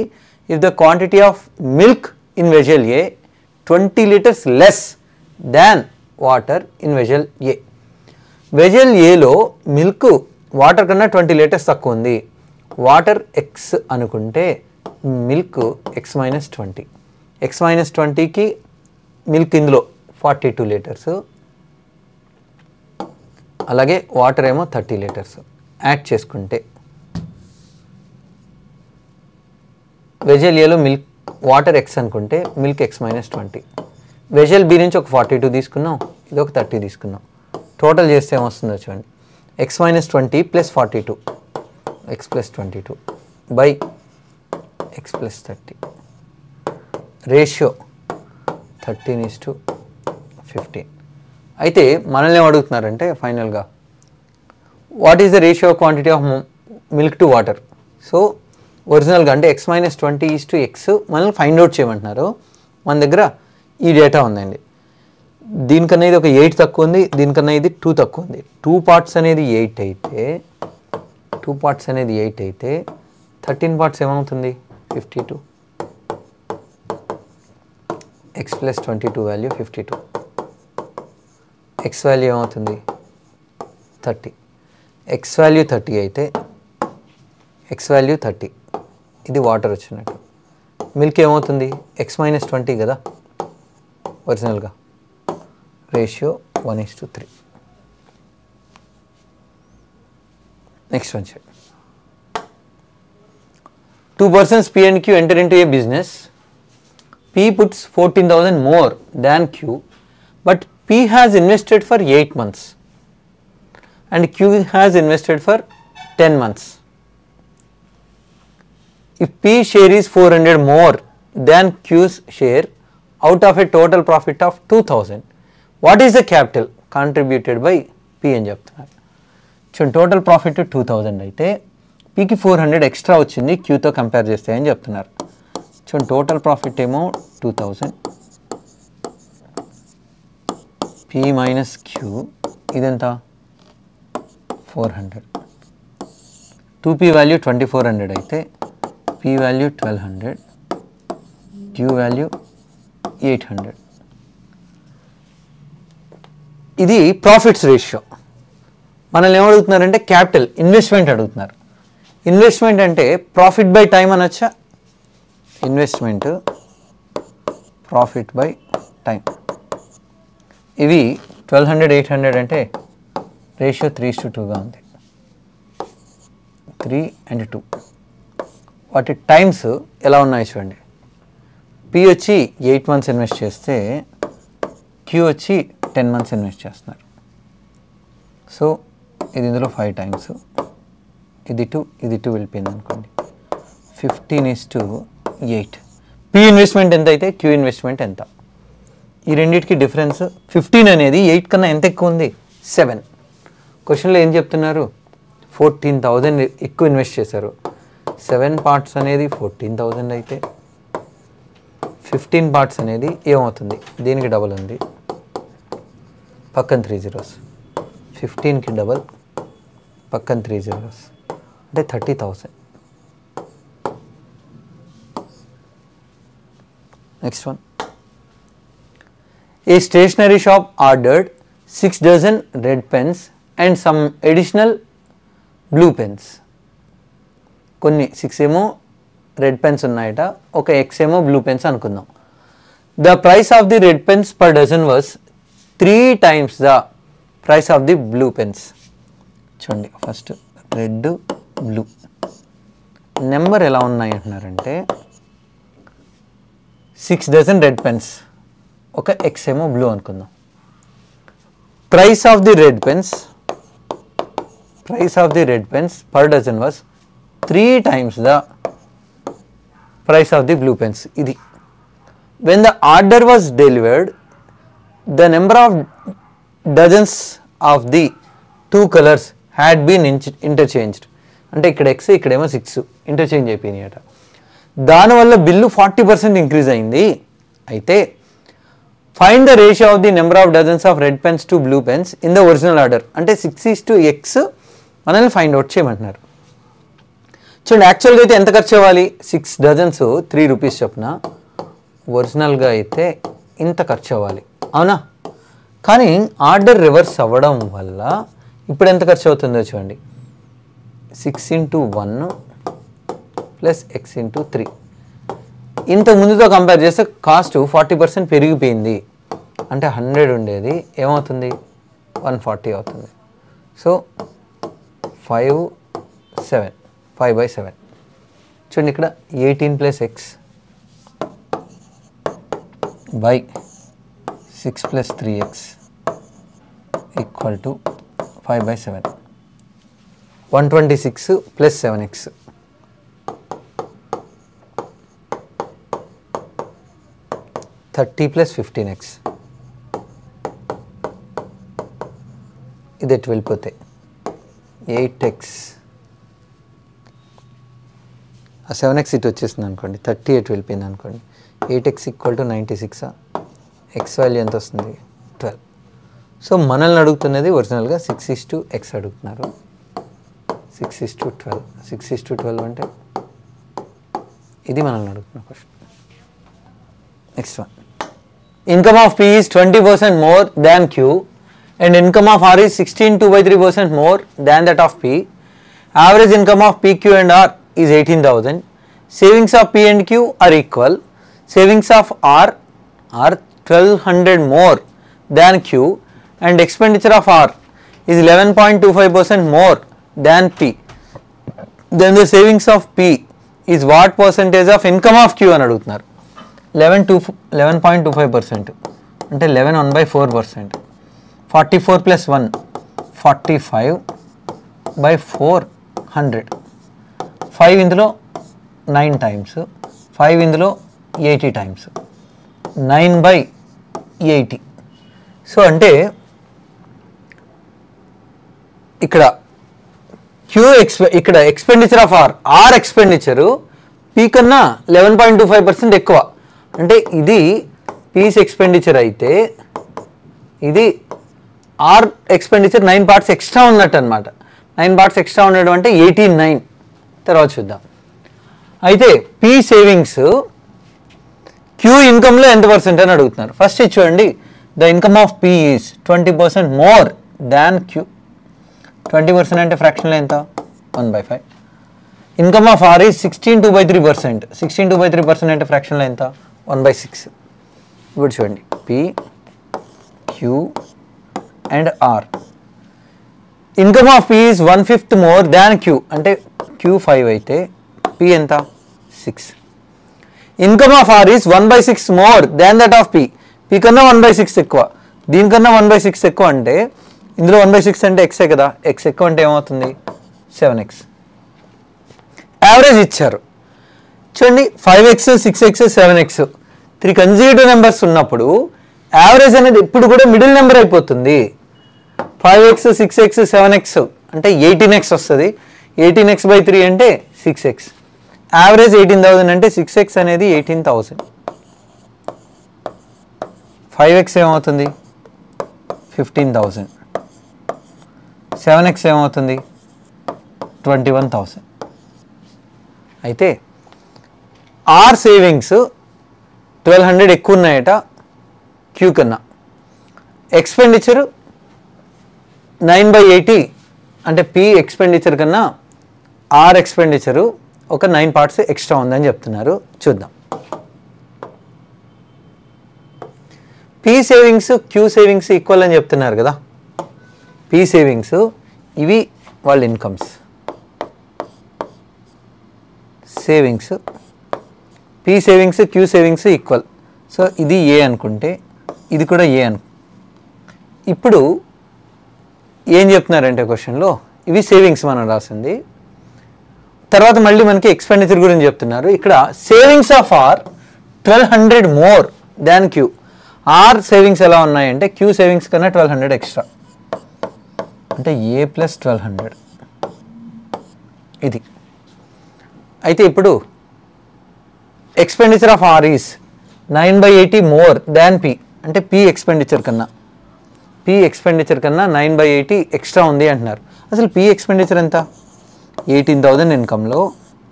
if the quantity of milk in vessel A 20 liters less than water in vessel A. Vessel ఏలో మిల్క్ వాటర్ కన్నా 20 liters తక్కువ ఉంది. వాటర్ ఎక్స్ అనుకుంటే మిల్క్ x-20, x-20కి మిల్క్ ఇందులో 42 liters, అలాగే వాటర్ ఏమో 30 liters. యాడ్ చేసుకుంటే వెజల్ ఏలో మిల్క్ వాటర్ ఎక్స్ అనుకుంటే మిల్క్ x-20, వెజల్ బి నుంచి ఒక 42 తీసుకున్నాం, ఇది ఒక 30 తీసుకున్నాం, టోటల్ చేస్తే ఏమొస్తుందో చూడండి x-20 + 42 x+22 by x+30 ratio 13:15. అయితే మనల్ని ఏం అడుగుతున్నారంటే ఫైనల్గా what is the ratio quantity of milk to water. So ఒరిజినల్గా అంటే x-20:x మనల్ని ఫైండ్ అవుట్ చేయమంటున్నారు. మన దగ్గర ఈ డేటా ఉందండి. దీనికన్నా ఇది ఒక 8 తక్కువ ఉంది, దీనికన్నా ఇది 2 తక్కువ ఉంది. 2 parts అనేది 8 అయితే 13 parts ఏమవుతుంది 52, x+22 వాల్యూ 52, x వాల్యూ ఏమవుతుంది 30, x వాల్యూ 30 అయితే x వాల్యూ 30, ఇది వాటర్ వచ్చినట్టు. మిల్క్ ఏమవుతుంది x-20 కదా ఒరిజినల్గా, ratio 1:3. Next one check. 2 persons P and Q enter into a business. P puts 14,000 more than Q, but P has invested for 8 months and Q has invested for 10 months. If P share is 400 more than Q's share out of a total profit of 2,000, what is the capital contributed by P అని చెప్తున్నారు. చూడండి టోటల్ ప్రాఫిట్ 2,000 అయితే Pకి 400 ఎక్స్ట్రా వచ్చింది Qతో కంపేర్ చేస్తే అని చెప్తున్నారు. చూడండి టోటల్ ప్రాఫిట్ ఏమో 2,000, P మైనస్ Q ఇదెంత 400, 2P వాల్యూ 2,400 అయితే P వాల్యూ 1,200, Q వాల్యూ 800. ఇది ప్రాఫిట్స్ రేషియో. మనల్ని ఏమడుగుతున్నారంటే క్యాపిటల్ ఇన్వెస్ట్మెంట్ అడుగుతున్నారు. ఇన్వెస్ట్మెంట్ అంటే ప్రాఫిట్ బై టైం అనొచ్చా, ఇన్వెస్ట్మెంట్ ప్రాఫిట్ బై టైం. ఇవి 1,200 800 అంటే రేషియో 3:2గా ఉంది, 3 and 2. వాటి టైమ్స్ ఎలా ఉన్నాయి చూడండి. P వచ్చి 8 months ఇన్వెస్ట్ చేస్తే Q వచ్చి 10 months ఇన్వెస్ట్ చేస్తున్నారు. సో ఇది ఇందులో 5 times, ఇది 2 ఇది 2 వెళ్ళిపోయింది అనుకోండి, 15:8. P ఇన్వెస్ట్మెంట్ ఎంత అయితే Q ఇన్వెస్ట్మెంట్ ఎంత. ఈ రెండింటికి డిఫరెన్స్ 15 అనేది 8 కన్నా ఎంత ఎక్కువ ఉంది 7. క్వశ్చన్లో ఏం చెప్తున్నారు 14,000 ఎక్కువ ఇన్వెస్ట్ చేశారు. 7 parts అనేది 14,000 అయితే 15 parts అనేది ఏమవుతుంది దీనికి డబల్ ఉంది, పక్కన 3 zeros, 15కి డబల్ పక్కన 3 zeros అంటే 30,000. Next one. A stationery shop ordered 6 dozen red pens and some additional blue pens. కొన్ని 6 ఏమో రెడ్ పెన్స్ ఉన్నాయట, ఒక X ఏమో బ్లూ పెన్స్ అనుకుందాం. The price of the red pens per dozen was 3 times the price of the blue pens. చూడండి ఫస్ట్ రెడ్ బ్లూ నెంబర్ ఎలా ఉన్నాయి అంటున్నారంటే 6 dozen రెడ్ పెన్స్, ఒక X ఏమో బ్లూ అనుకుందాం. Price of the red pens per dozen was 3 times the price of the blue pens. ఇది when the order was delivered, the number of dozens of the 2 colors had been interchanged. అంటే ఇక్కడ x ఇక్కడేమో 6 ఇంటర్చేంజ్ అయిపోయినాయి అట. దానివల్ల బిల్లు 40% ఇంక్రీజ్ అయింది. అయితే find the ratio of the number of dozens of red pens to blue pens in the original order. అంటే 6:x మనల్ని ఫైండ్ అవుట్ చేయమంటున్నారు. చూడండి, యాక్చువల్గా అయితే ఎంత ఖర్చు అవ్వాలి? 6 డజన్స్ 3 రూపీస్ చొప్పున. ఒరిజినల్గా అయితే ఇంత ఖర్చు అవ్వాలి, అవునా? కానీ ఆర్డర్ రివర్స్ అవ్వడం వల్ల ఇప్పుడు ఎంత ఖర్చు అవుతుందో చూడండి. 6x1 plus x3. ఇంత ముందుతో కంపేర్ చేస్తే కాస్ట్ 40% పెరిగిపోయింది. అంటే 100 ఉండేది ఏమవుతుంది? 140 అవుతుంది. సో 5/7 చూడండి, ఇక్కడ 18 + x by 6 + 3x = 5/7. 126 + 7x. $30 + 15x. ఇది ఎటు వెళ్ళిపోతే 8x. ఆ 7x ఇటు వచ్చేసింది అనుకోండి, 30 ఎటు వెళ్ళిపోయింది అనుకోండి. 8x = 96. x వాల్యూ ఎంత వస్తుంది? 12. సో మనల్ని అడుగుతున్నది ఒరిజినల్గా 6:x అడుగుతున్నారు. 6:12. 6:12 అంటే ఇది మనల్ని అడుగుతున్న question. Next one. Income of P is 20% more than Q and income of R is 16.2/3% more than that of P. Average income of P, Q and R is 18,000. Savings of P and Q are equal. Savings of R are 1,200 more than Q and expenditure of R is 11.25% more than P. Then the savings of P is what percentage of income of Q అని అడుగుతున్నారు. 11.25% అంటే 11 1/4%. 44 + 1 45/400. 5 ఇందులో 9 టైమ్స్, 5 ఇందులో 80 టైమ్స్, 9/80. సో అంటే ఇక్కడ ఇక్కడ expenditure of R expenditure P కన్నా 11.25% ఎక్కువ. అంటే ఇది పీస్ ఎక్స్పెండిచర్ అయితే ఇది ఆర్ ఎక్స్పెండిచర్ 9 parts ఎక్స్ట్రా ఉన్నట్టు అనమాట. 9 parts ఎక్స్ట్రా ఉండడం అంటే 89. తర్వాత చూద్దాం. అయితే పీ సేవింగ్స్ క్యూ ఇన్కమ్లో ఎంత పర్సెంట్ అని అడుగుతున్నారు. ఫస్ట్ ఇది చూడండి, the income of P is 20% more than Q. 20% అంటే ఫ్రాక్షన్లో ఎంత? 1/5. Income of R is 16.2/3%. 16.2/3% అంటే ఫ్రాక్షన్లో ఎంత? 1/6. ఇప్పుడు చూడండి, P, Q and R. Income of P is 1/5 more than Q. అంటే క్యూ 5 అయితే పి ఎంత? 6. Income of R is 1/6 more than that of P. P కన్నా 1/6 ఎక్కువ, దీనికన్నా 1/6 ఎక్కువ. అంటే ఇందులో 1/6 అంటే ఎక్సే కదా, ఎక్స్ ఎక్కువ అంటే ఏమవుతుంది? 7x. యావరేజ్ ఇచ్చారు చూడండి, 5x 6x 7x 3 consecutive numbers ఉన్నప్పుడు యావరేజ్ అనేది ఎప్పుడు కూడా మిడిల్ నెంబర్ అయిపోతుంది. 5x 6x 7x అంటే 18x వస్తుంది. 18x/3 అంటే 6x. యావరేజ్ 18,000 అంటే 6x అనేది 18,000. 5x ఏమవుతుంది? 15,000. 7x ఏమవుతుంది? 21,000. అయితే ఆర్ సేవింగ్స్ 1,200 ఎక్కువ ఉన్నాయట క్యూ కన్నా. ఎక్స్పెండిచరు 9/80 అంటే పి ఎక్స్పెండిచర్ కన్నా ఆర్ ఎక్స్పెండిచరు ఒక 9 parts ఎక్స్ట్రా ఉందని చెప్తున్నారు. చూద్దాం. P savings Q savings equal అని చెప్తున్నారు కదా. పి సేవింగ్స్ ఇవి వాళ్ళ incomes, savings P savings Q savings equal. So ఇది ఏ అనుకుంటే ఇది కూడా ఏ ఇప్పుడు ఏం చెప్తున్నారంటే క్వశ్చన్లో ఇవి సేవింగ్స్ మనం రాసింది. తర్వాత మళ్ళీ మనకి ఎక్స్పెండిచర్ గురించి చెప్తున్నారు. ఇక్కడ savings of R 1,200 more than Q. R savings ఎలా ఉన్నాయంటే క్యూ సేవింగ్స్ కన్నా 1,200 ఎక్స్ట్రా. అంటే ఏ ప్లస్ 1200 ఇది. అయితే ఇప్పుడు expenditure of R is 9/80 more than P, అంటే పి ఎక్స్పెండిచర్ కన్నా 9/80 ఎక్స్ట్రా ఉంది అంటున్నారు. అసలు పి ఎక్స్పెండిచర్ ఎంత? 18,000 ఇన్కమ్లో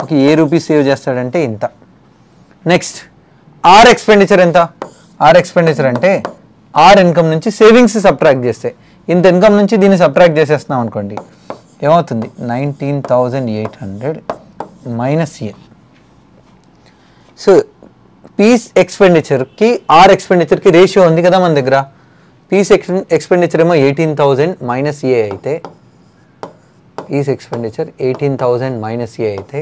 ఒక ఏ రూపీస్ సేవ్ చేస్తాడంటే ఇంత. నెక్స్ట్ ఆర్ ఎక్స్పెండిచర్ ఎంత? ఆర్ ఎక్స్పెండిచర్ అంటే ఆర్ ఇన్కమ్ నుంచి సేవింగ్స్ సబ్ట్రాక్ట్ చేస్తే, ఇంత ఇన్కమ్ నుంచి దీన్ని సబ్ట్రాక్ట్ చేసేస్తున్నాం అనుకోండి, ఏమవుతుంది? 19,800 మైనస్ ఏ. సో పీస్ ఎక్స్పెండిచర్కి ఆర్ ఎక్స్పెండిచర్కి రేషియో ఉంది కదా మన దగ్గర. పీస్ ఎక్స్పెండిచర్ ఏమో 18,000 మైనస్ ఏ అయితే, పీస్ ఎక్స్పెండిచర్ 18,000 మైనస్ ఏ అయితే,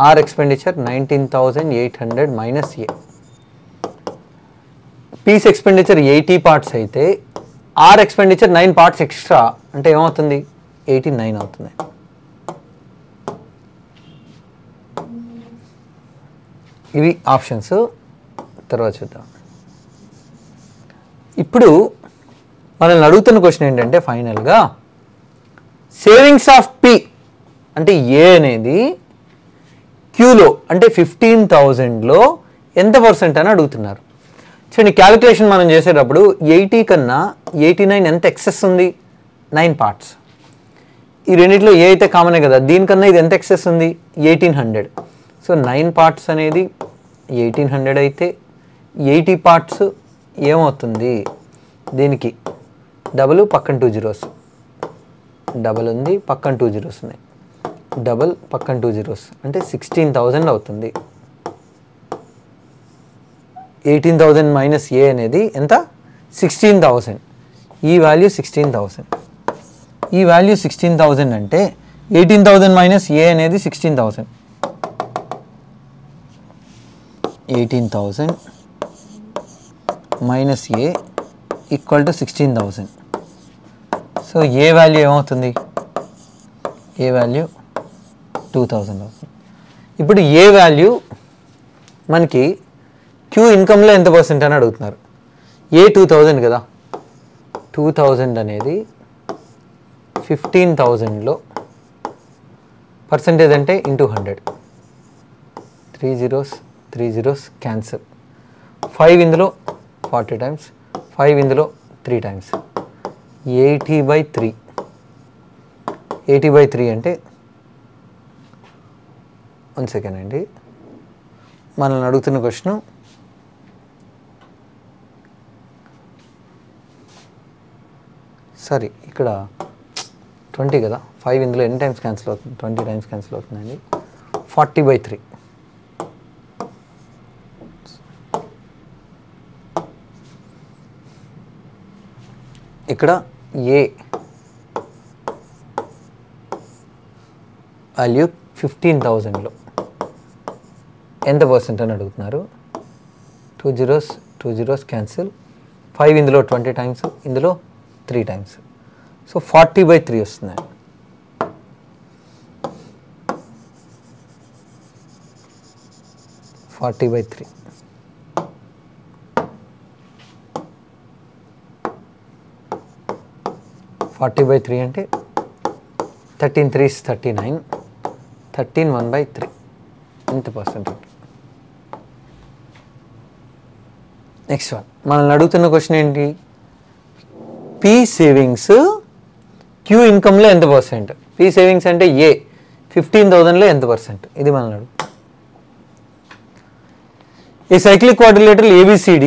R expenditure 19,800 minus A. P's expenditure 80 parts అయితే ఆర్ ఎక్స్పెండిచర్ 9 పార్ట్స్ ఎక్స్ట్రా, అంటే ఏమవుతుంది? 89 అవుతుంది. ఇవి ఆప్షన్స్. తర్వాత చూద్దాం. ఇప్పుడు మనల్ని అడుగుతున్న క్వశ్చన్ ఏంటంటే ఫైనల్గా సేవింగ్స్ ఆఫ్ పి అంటే ఏ అనేది క్యూలో అంటే 15,000లో ఎంత పర్సెంట్ అని అడుగుతున్నారు. చూడండి, క్యాలిక్యులేషన్ మనం చేసేటప్పుడు 80 కన్నా 89 ఎంత ఎక్సెస్ ఉంది? 9 పార్ట్స్. ఈ రెండిట్లో ఏ అయితే కామనే కదా, దీనికన్నా ఇది ఎంత ఎక్సెస్ ఉంది? 1800. సో 9 పార్ట్స్ అనేది 1800 అయితే 80 పార్ట్స్ ఏమవుతుంది? దీనికి డబల్ పక్కన 2 zeros, డబల్ ఉంది పక్కన 2 zeros ఉన్నాయి, డబల్ పక్కన 2 zeros అంటే 16,000 అవుతుంది. 18,000 మైనస్ ఏ అనేది ఎంత? 16,000. ఈ వాల్యూ 16,000. ఈ వాల్యూ 16,000 అంటే 18,000 మైనస్ ఏ అనేది 16,000. 18,000 minus A equal to 16,000. So A value ఏమవుతుంది? ఏ వాల్యూ 2,000 అవుతుంది. ఇప్పుడు ఏ వాల్యూ మనకి క్యూ ఇన్కమ్లో ఎంత పర్సెంట్ అని అడుగుతున్నారు. ఏ 2,000 కదా, 2,000 అనేది 15,000లో పర్సెంటేజ్ అంటే ఇంటూ 100. 3 zeros cancel. 5 ఇందులో 40 టైమ్స్, 5 ఇందులో 3 టైమ్స్, 80/3. 80/3 అంటే 1 సెకండ్ అండి, మనల్ని అడుగుతున్న క్వశ్చన్ సారీ ఇక్కడ 20 కదా, 5 ఇందులో ఎన్ని టైమ్స్ క్యాన్సిల్ అవుతుంది? 20 టైమ్స్ క్యాన్సిల్ అవుతుందండి. 40/3. ఇక్కడ ఏ వాల్యూ 15,000లో ఎంత పర్సెంట్ అని అడుగుతున్నారు. 2 zeros క్యాన్సిల్, 5 ఇందులో 20 టైమ్స్, ఇందులో 3 టైమ్స్, సో 40/3 వస్తుంది. (40/3) 40/3 అంటే 13 3s 39, 13 1/3 ఎంత పర్సెంట్? నెక్స్ట్ వన్ మనల్ని అడుగుతున్న క్వశ్చన్ ఏంటి? పీ సేవింగ్స్ క్యూ ఇన్కమ్లో ఎంత పర్సెంట్? పీ సేవింగ్స్ అంటే ఏ 15,000లో ఎంత పర్సెంట్? ఇది మనల్ని అడుగు. A cyclic quadrilateral ABCD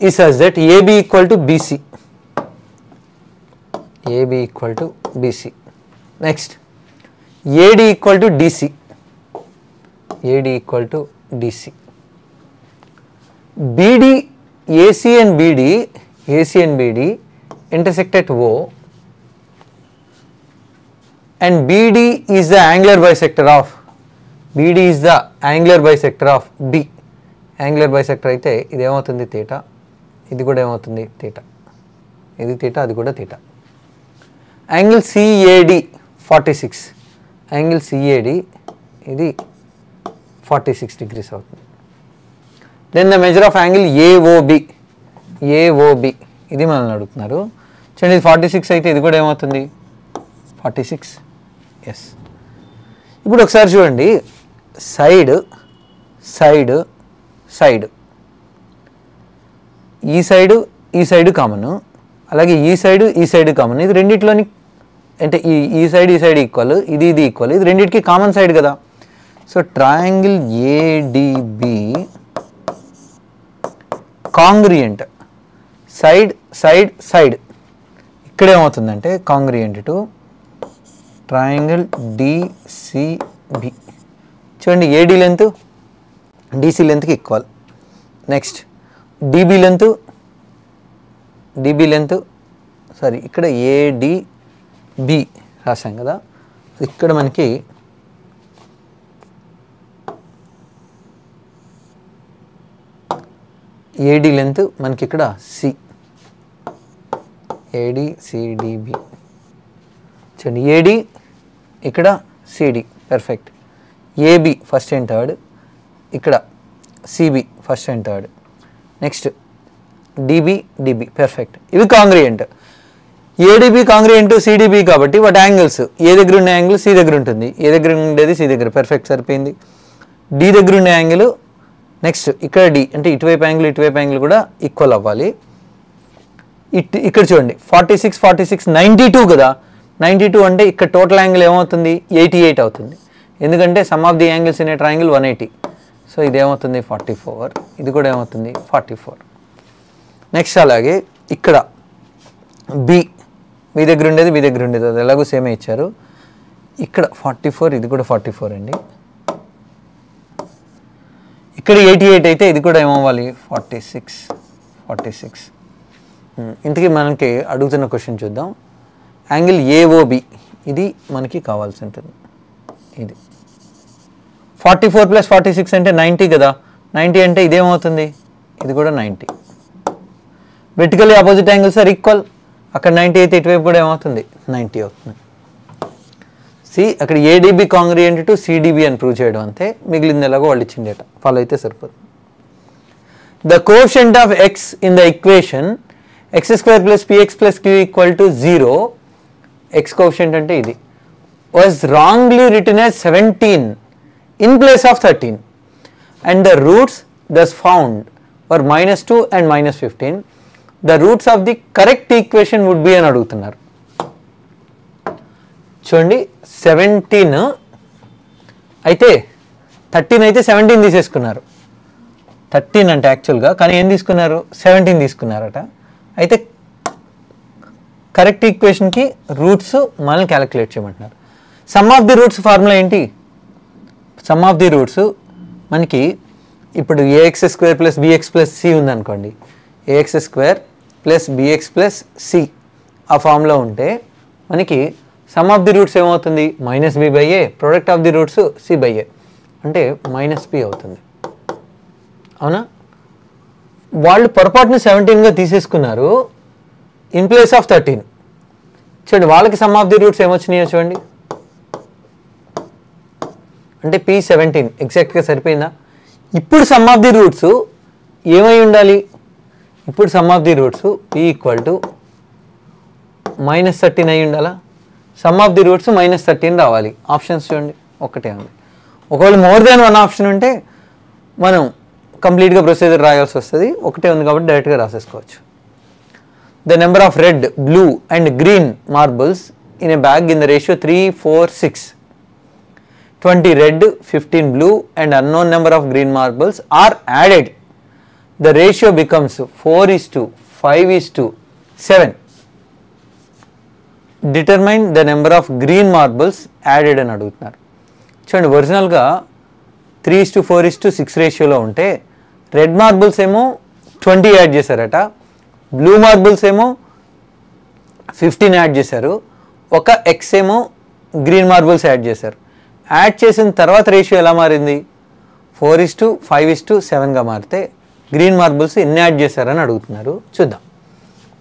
is such that AB equal to BC. AB equal to BC. Next, AD equal to DC. AD equal to DC. BD, AC and BD intersect at O, and BD is the angular bisector of B. Angular bisector అయితే ఇది ఏమవుతుంది? తీటా. ఇది కూడా ఏమవుతుంది? తీటా. ఇది తీటా, అది కూడా theta. Angle CAD 46, angle CAD ఇది 46 degrees అవుతుంది. Then the measure of angle AOB ఇది మనల్ని అడుగుతున్నారు. చూడండి, ఇది 46 అయితే ఇది కూడా ఏమవుతుంది? 46. ఎస్. ఇప్పుడు ఒకసారి చూడండి, సైడ్ సైడ్ సైడ్, ఈ సైడ్ కామన్, అలాగే ఈ సైడ్ కామన్. ఇది రెండిట్లోని అంటే ఈ సైడ్ ఈక్వల్, ఇది ఈక్వల్, ఇది రెండింటికి కామన్ సైడ్ కదా. So triangle ADB congruent side side side, ఇక్కడ ఏమవుతుందంటే కాంగ్రియంట్ టు ట్రయాంగిల్ డిసిబి. చూడండి, ఏడి లెంత్ డిసి లెంత్కి equal. Next DB length sorry, ఇక్కడ ఏడిబి రాసాం కదా, ఇక్కడ మనకి ఏడి లెంత్ మనకి ఇక్కడ సి, ఏడి సిడిబి. చూడండి, ఏడి ఇక్కడ CD, perfect. AB first and third, ఇక్కడ CB first and third. Next DB perfect. ఇవి కాంగ్రియంట్. ఏడిబి కాంగ్రియంట్ సిడిబి కాబట్టి వాటి యాంగిల్స్, ఏ దగ్గర ఉండే యాంగిల్ సి దగ్గర ఉంటుంది, ఏ దగ్గర ఉండేది సి దగ్గర, పర్ఫెక్ట్ సరిపోయింది. డి దగ్గర ఉండే యాంగిల్ నెక్స్ట్ ఇక్కడ డి, అంటే ఇటువైపు యాంగిల్ కూడా ఈక్వల్ అవ్వాలి. ఇక్కడ చూడండి 46 92 కదా, 92 అంటే ఇక్కడ టోటల్ యాంగిల్ ఏమవుతుంది 88 అవుతుంది, ఎందుకంటే sum of the angles in a triangle 180. So ఇదేమవుతుంది 44, ఇది కూడా ఏమవుతుంది 44. నెక్స్ట్ అలాగే ఇక్కడ బి దగ్గర ఉండేది అది ఎలాగో సేమే ఇచ్చారు. ఇక్కడ 44, ఇది కూడా 44 అండి. ఇక్కడ 88 అయితే ఇది కూడా ఏమవ్వాలి 46. ఇంతకీ మనకి అడుగుతున్న క్వశ్చన్ చూద్దాం. యాంగిల్ ఏఓబి ఇది మనకి కావాల్సి ఉంటుంది. ఇది 44 + 46 అంటే 90 కదా, 90 అంటే ఇదేమవుతుంది, ఇది కూడా 90. Vertically opposite angles are equal. అక్కడ 90 అయితే ఇటువైపు కూడా ఏమవుతుంది 90 అవుతుంది. సి అక్కడ ఏడిబి కాంగ్రియంట్ టు సిడిబి అని ప్రూవ్ చేయడం అంతే, మిగిలింది ఎలాగో వాళ్ళు ఇచ్చిన డేటా ఫాలో అయితే సరిపోతుంది. The coefficient of X in the equation x² + px + q = 0, X coefficient అంటే ఇది, was wrongly written as 17 in place of 13 and the roots thus found were -2 and -15. The roots of the correct equation would be అని అడుగుతున్నారు. చూడండి 17 అయితే 13 అయితే 17 తీసేసుకున్నారు. 13 అంటే యాక్చువల్గా, కానీ ఏం తీసుకున్నారు 17 తీసుకున్నారట. అయితే కరెక్ట్ ఈక్వేషన్కి రూట్స్ మనల్ని క్యాలిక్యులేట్ చేయమంటున్నారు. Some of the roots formula ఏంటి, సమ్ ఆఫ్ ది రూట్స్ మనకి ఇప్పుడు ax² + bx + c ఉందనుకోండి, ax² + bx + c ఆ ఫార్ములా ఉంటే మనకి సమ్ ఆఫ్ ది రూట్స్ ఏమవుతుంది -b/a, product of the roots c/a అంటే -b అవుతుంది. అవునా, వాళ్ళు పొరపాటున 17గా తీసేసుకున్నారు ఇన్ ప్లేస్ ఆఫ్ 13. చూడండి వాళ్ళకి సమ్ ఆఫ్ ది రూట్స్ ఏమొచ్చినాయో చూడండి, అంటే p17 ఎగ్జాక్ట్గా సరిపోయిందా. ఇప్పుడు సమ్ ఆఫ్ ది రూట్స్ ఏమై ఉండాలి, ఇప్పుడు some of the roots p = -13 అయి ఉండాలా. సమ్ ఆఫ్ ది రూట్స్ -13 రావాలి. ఆప్షన్స్ చూడండి, ఒకటే ఉంది. ఒకవేళ మోర్ దాన్ వన్ ఆప్షన్ ఉంటే మనం కంప్లీట్గా ప్రొసీజర్ రాయాల్సి వస్తుంది, ఒకటే ఉంది కాబట్టి డైరెక్ట్గా రాసేసుకోవచ్చు. The number of red, blue and green marbles in a bag in the ratio 3:4:6. 20 red, 15 blue and unknown number of green marbles are added. The ratio becomes 4:5:7. Determine the number of green marbles added అని అడుగుతున్నారు. చూడండి ఒరిజినల్గా 3:4:6 రేషియోలో ఉంటే రెడ్ మార్బుల్స్ ఏమో 20 యాడ్ చేశారట, బ్లూ మార్బుల్స్ ఏమో 15 యాడ్ చేశారు, ఒక ఎక్స్ ఏమో గ్రీన్ మార్బుల్స్ యాడ్ చేశారు. యాడ్ చేసిన తర్వాత రేషియో ఎలా మారింది 4:5:7గా మారితే గ్రీన్ మార్బుల్స్ ఎన్ని యాడ్ చేశారని అడుగుతున్నారు. చూద్దాం.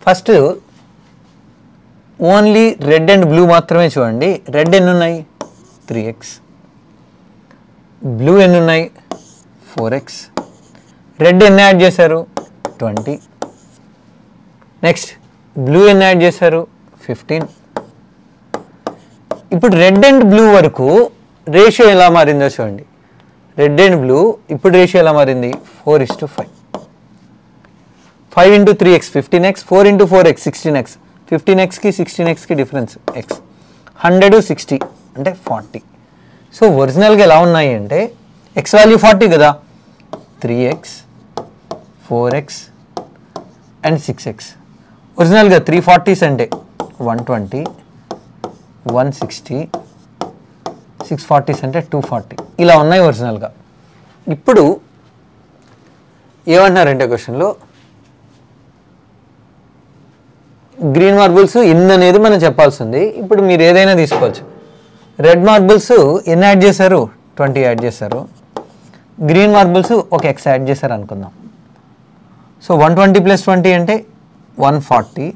First only red and blue మాత్రమే చూడండి. రెడ్ ఎన్ని ఉన్నాయి 3x, బ్లూ ఎన్ని ఉన్నాయి 4x. రెడ్ ఎన్ని యాడ్ చేశారు 20. నెక్స్ట్ బ్లూ ఎన్ని యాడ్ చేశారు 15. ఇప్పుడు రెడ్ అండ్ బ్లూ వరకు రేషియో ఎలా మారిందో చూడండి. రెడ్ అండ్ బ్లూ ఇప్పుడు రేషియో ఎలా మారింది? 4:5. 5 into 3x 15x, 4 into 4x 16x. 15xకి 16xకి డిఫరెన్స్ x. 100 60 అంటే 40. సో ఒరిజినల్గా ఎలా ఉన్నాయి అంటే x వాల్యూ 40 కదా, 3x 4x అండ్ 6x. ఒరిజినల్గా 340s అంటే 120, 160, 640s అంటే 240 ఇలా ఉన్నాయి ఒరిజినల్గా. ఇప్పుడు ఏమంటున్నారంటే క్వశ్చన్లో గ్రీన్ మార్బుల్స్ ఎన్ని అనేది మనం చెప్పాల్సింది. ఇప్పుడు మీరు ఏదైనా తీసుకోవచ్చు. రెడ్ మార్బుల్స్ ఎన్ని యాడ్ చేశారు? 20 యాడ్ చేశారు. గ్రీన్ మార్బుల్స్ ఒక x యాడ్ చేశారు అనుకుందాం. సో 120 + 20 అంటే 140,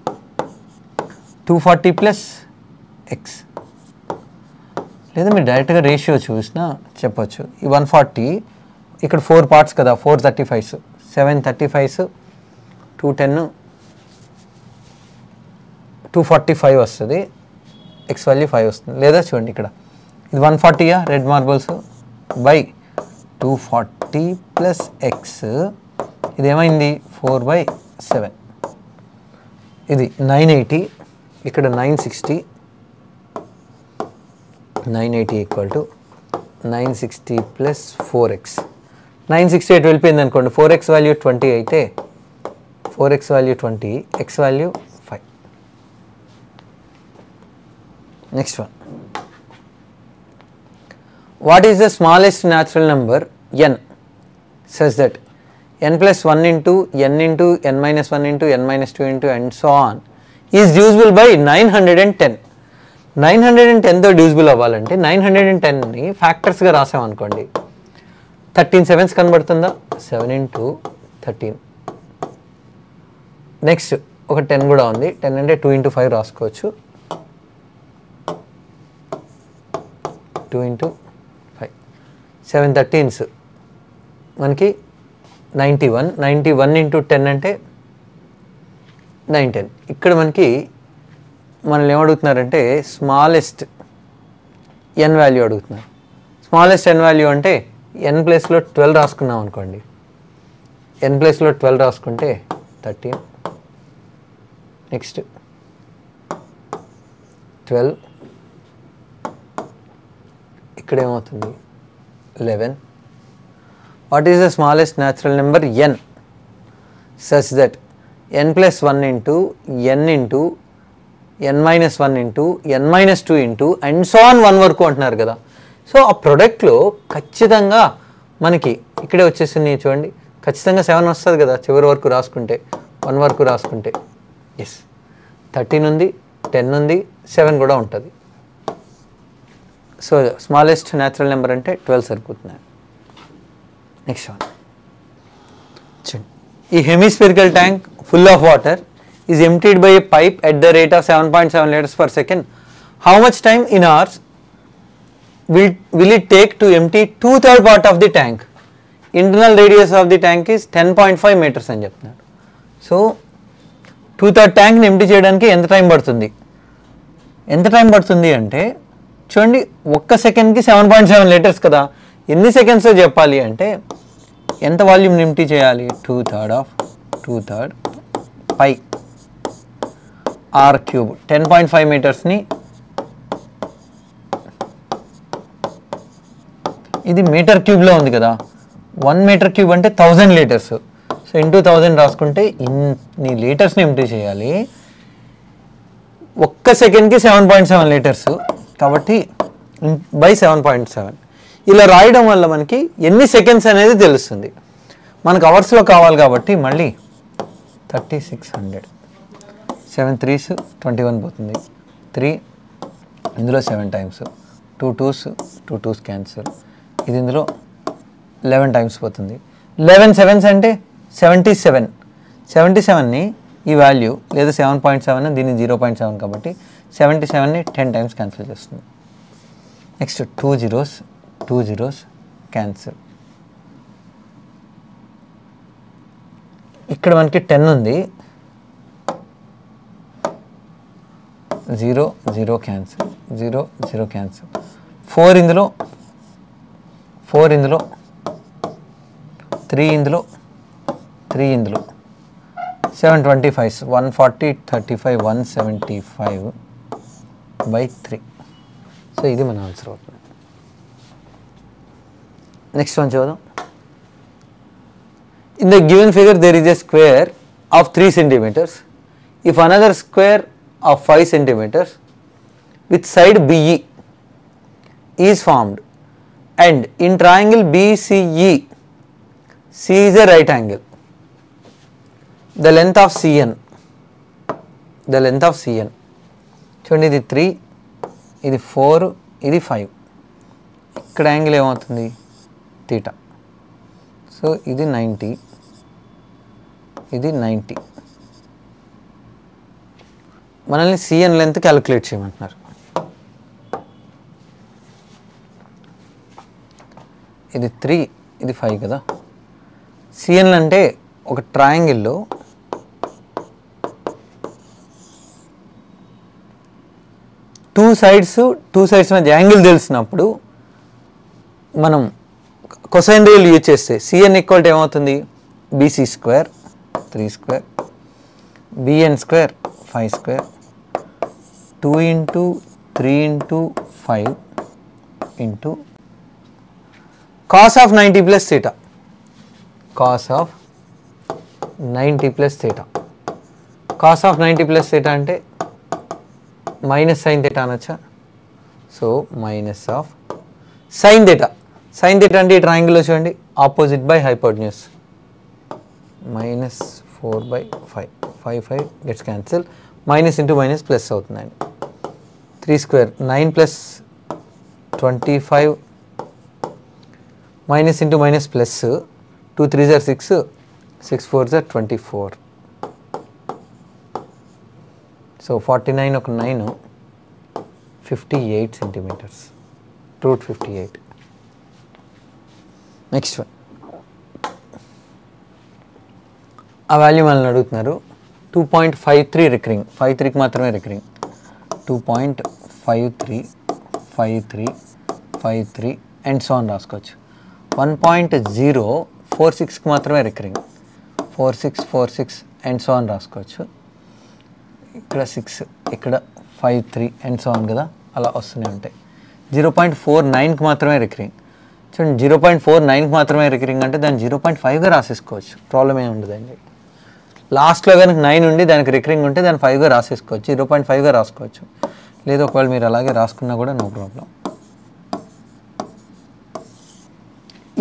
240 + x. లేదా మీరు డైరెక్ట్గా రేషియో చూసినా చెప్పొచ్చు. ఈ 140 ఇక్కడ 4 పార్ట్స్ కదా, 4 35s, 7 35s, 210, 245 వస్తుంది. x వాల్యూ 5 వస్తుంది. లేదా చూడండి ఇక్కడ ఇది 140 రెడ్ మార్బుల్స్ బై 240 + x. ఇది ఏమైంది? 4/7. ఇది 980. ఇక్కడ 960. 980 = 960 + 4x. 960 ఎటు వెళ్ళిపోయింది అనుకోండి. 4x వాల్యూ 20 అయితే 4x value 20, x value 5. Next one. What is the smallest natural number n such that n + 1 into n into n - 1 into n - 2 into and so on is divisible by 910. 910తో divisible అవ్వాలంటే 910ని ఫ్యాక్టర్స్గా రాసామనుకోండి. 13 7s కనబడుతుందా? 7 into 13. నెక్స్ట్ ఒక 10 కూడా ఉంది. 10 అంటే 2 into 5 రాసుకోవచ్చు. 2 into 5. 7 13s మనకి 91. 91 into 10 అంటే 910. ఇక్కడ మనకి మనల్ని ఏమడుగుతున్నారంటే స్మాలెస్ట్ n వాల్యూ అడుగుతున్నారు. స్మాలెస్ట్ n వాల్యూ అంటే n ప్లేస్లో 12 రాసుకున్నాం అనుకోండి. n ప్లేస్లో 12 రాసుకుంటే 13. నెక్స్ట్ 12. ఇక్కడ ఏమవుతుంది? 11. What is the smallest natural number n such that n + 1 into n into n - 1 into n - 2 into and so on 1 వరకు అంటున్నారు కదా. సో ఆ ప్రొడక్ట్లో ఖచ్చితంగా మనకి ఇక్కడే వచ్చేసింది చూడండి. ఖచ్చితంగా 7 వస్తుంది కదా చివరి వరకు రాసుకుంటే, 1 వరకు రాసుకుంటే. ఎస్, 13 ఉంది, 10 ఉంది, 7 కూడా ఉంటుంది. సో స్మాలెస్ట్ న్యాచురల్ నెంబర్ అంటే 12 సరిపోతున్నాయి. Next one. ఈ hemispherical tank full of water is emptied by a pipe at the rate of 7.7 liters per second. How much time in hours will it take to empty 2/3 part of the tank? Internal radius of the tank is 10.5 meters అని చెప్తున్నారు. సో 2/3 ట్యాంక్ని ఎంటీ చేయడానికి ఎంత టైం పడుతుంది? ఎంత టైం పడుతుంది అంటే చూడండి, ఒక్క సెకండ్కి 7.7 లీటర్స్ కదా. ఎన్ని సెకండ్స్ చెప్పాలి అంటే ఎంత వాల్యూమ్ ఎంటీ చేయాలి? 2/3 పై r³ 10.5 మీటర్స్ని ఇది మీటర్ క్యూబ్లో ఉంది కదా. 1 మీటర్ క్యూబ్ అంటే 1000 లీటర్స్. సో ఇంటూ 1000 రాసుకుంటే ఇన్ని లీటర్స్ని ఎంటీ చేయాలి. ఒక్క సెకండ్కి 7.7 లీటర్స్ కాబట్టి బై 7.7 ఇలా రాయడం వల్ల మనకి ఎన్ని సెకండ్స్ అనేది తెలుస్తుంది. మనకు అవర్స్లో కావాలి కాబట్టి మళ్ళీ 3600. 7 3s 21 పోతుంది. 3 ఇందులో 7 టైమ్స్, 2 2s క్యాన్సల్. ఇది ఇందులో 11 టైమ్స్ పోతుంది. 11 7s అంటే 77. 77ని ఈ వాల్యూ లేదా 7.7 దీన్ని 0.7 కాబట్టి 77ని 10 టైమ్స్ క్యాన్సిల్ చేస్తుంది. Next 2 zeros cancel. ఇక్కడ మనకి 10 ఉంది. 0 0 క్యాన్సిల్. 0 0 క్యాన్సిల్, 4 ఇందులో, 4 ఇందులో, 3 ఇందులో, 3 ఇందులో, 725 140 35 175 by 3. సో ఇది మన ఆన్సర్ అవుతుంది. నెక్స్ట్ వన్ చూద్దాం. In the given figure there is a square of 3 centimeters. If another square of 5 centimeters with side BE is formed and in triangle BCE, C is a right angle, the length of CN, చూడండి ఇది 3, ఇది 4, ఇది 5, ఇక్కడ యాంగిల్ ఏమవుతుంది తీటా. సో ఇది 90, ఇది 90. మనల్ని సిఎన్ లెంత్ క్యాలిక్యులేట్ చేయమంటున్నారు. ఇది 3, ఇది 5 కదా. సిఎన్ అంటే ఒక ట్రయాంగిల్లో టూ సైడ్స్ మధ్య యాంగిల్ తెలిసినప్పుడు మనం కొసైన్ రూల్ యూజ్ చేస్తే సిఎన్ ఈక్వల్ టు ఏమవుతుంది, BC square 3 square, BN square 5 square, 2 into 3 into 5 into cos of 90 plus theta, cos of 90 plus theta. Cos of 90 plus theta అంటే మైనస్ సైన్ థీటా అనొచ్చా. So minus of sine theta. Sine theta అంటే ఈ ట్రయాంగిల్లో చూడండి opposite by hypotenuse, -4/5, 5 gets cancel, minus into minus plus అవుతుందండి. 3 square 9 plus 25, minus into minus plus, 2 3s are 6, 6 4s are 24. So 49 ఒక 9, 58 సెంటీమీటర్స్, √58. నెక్స్ట్ వన్, ఆ వాల్యూ మనల్ని అడుగుతున్నారు. 2.53 రికరింగ్, 53కి మాత్రమే రికరింగ్, 2.53 53 53 అండ్ సో అని రాసుకోవచ్చు. 1.046కి మాత్రమే రికరింగ్, 46 46 అండ్ సో అని రాసుకోవచ్చు. ఇక్కడ 6, ఇక్కడ 53 అండ్ సో అని కదా, అలా వస్తూనే ఉంటాయి. 0.49కి మాత్రమే రికరింగ్. చూడండి 0.49కి మాత్రమే రికరింగ్ అంటే దాన్ని 0.5గా రాసేసుకోవచ్చు, ప్రాబ్లం ఏమి ఉండదండి. లాస్ట్లో కనుక 9 ఉండి దానికి రికరింగ్ ఉంటే దాన్ని 5గా రాసేసుకోవచ్చు, 0.5గా రాసుకోవచ్చు. లేదు ఒకవేళ మీరు అలాగే రాసుకున్నా కూడా నో ప్రాబ్లం.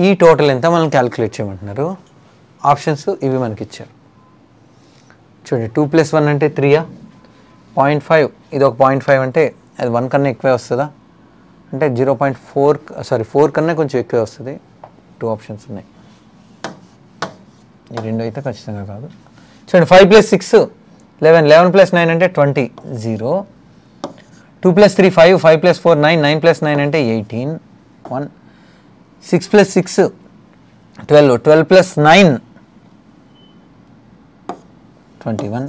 ఈ టోటల్ ఎంత మనం క్యాలిక్యులేట్ చేయమంటున్నారు. ఆప్షన్స్ ఇవి మనకి ఇచ్చారు. చూడండి 2 + 1 అంటే 3, 0.5 ఇది ఒక 0.5 అంటే అది 1 కన్నా ఎక్కువే వస్తుందా అంటే 4 కన్నా కొంచెం ఎక్కువే వస్తుంది. 2 ఆప్షన్స్ ఉన్నాయి, ఈ రెండు అయితే ఖచ్చితంగా కాదు. చూడండి 5 + 6 11, 11 + 9 అంటే 20, 0. 2 + 3 5, 5 + 4 9, 9 + 9 అంటే 18, 1. 6 + 6 12, 12 + 9 21.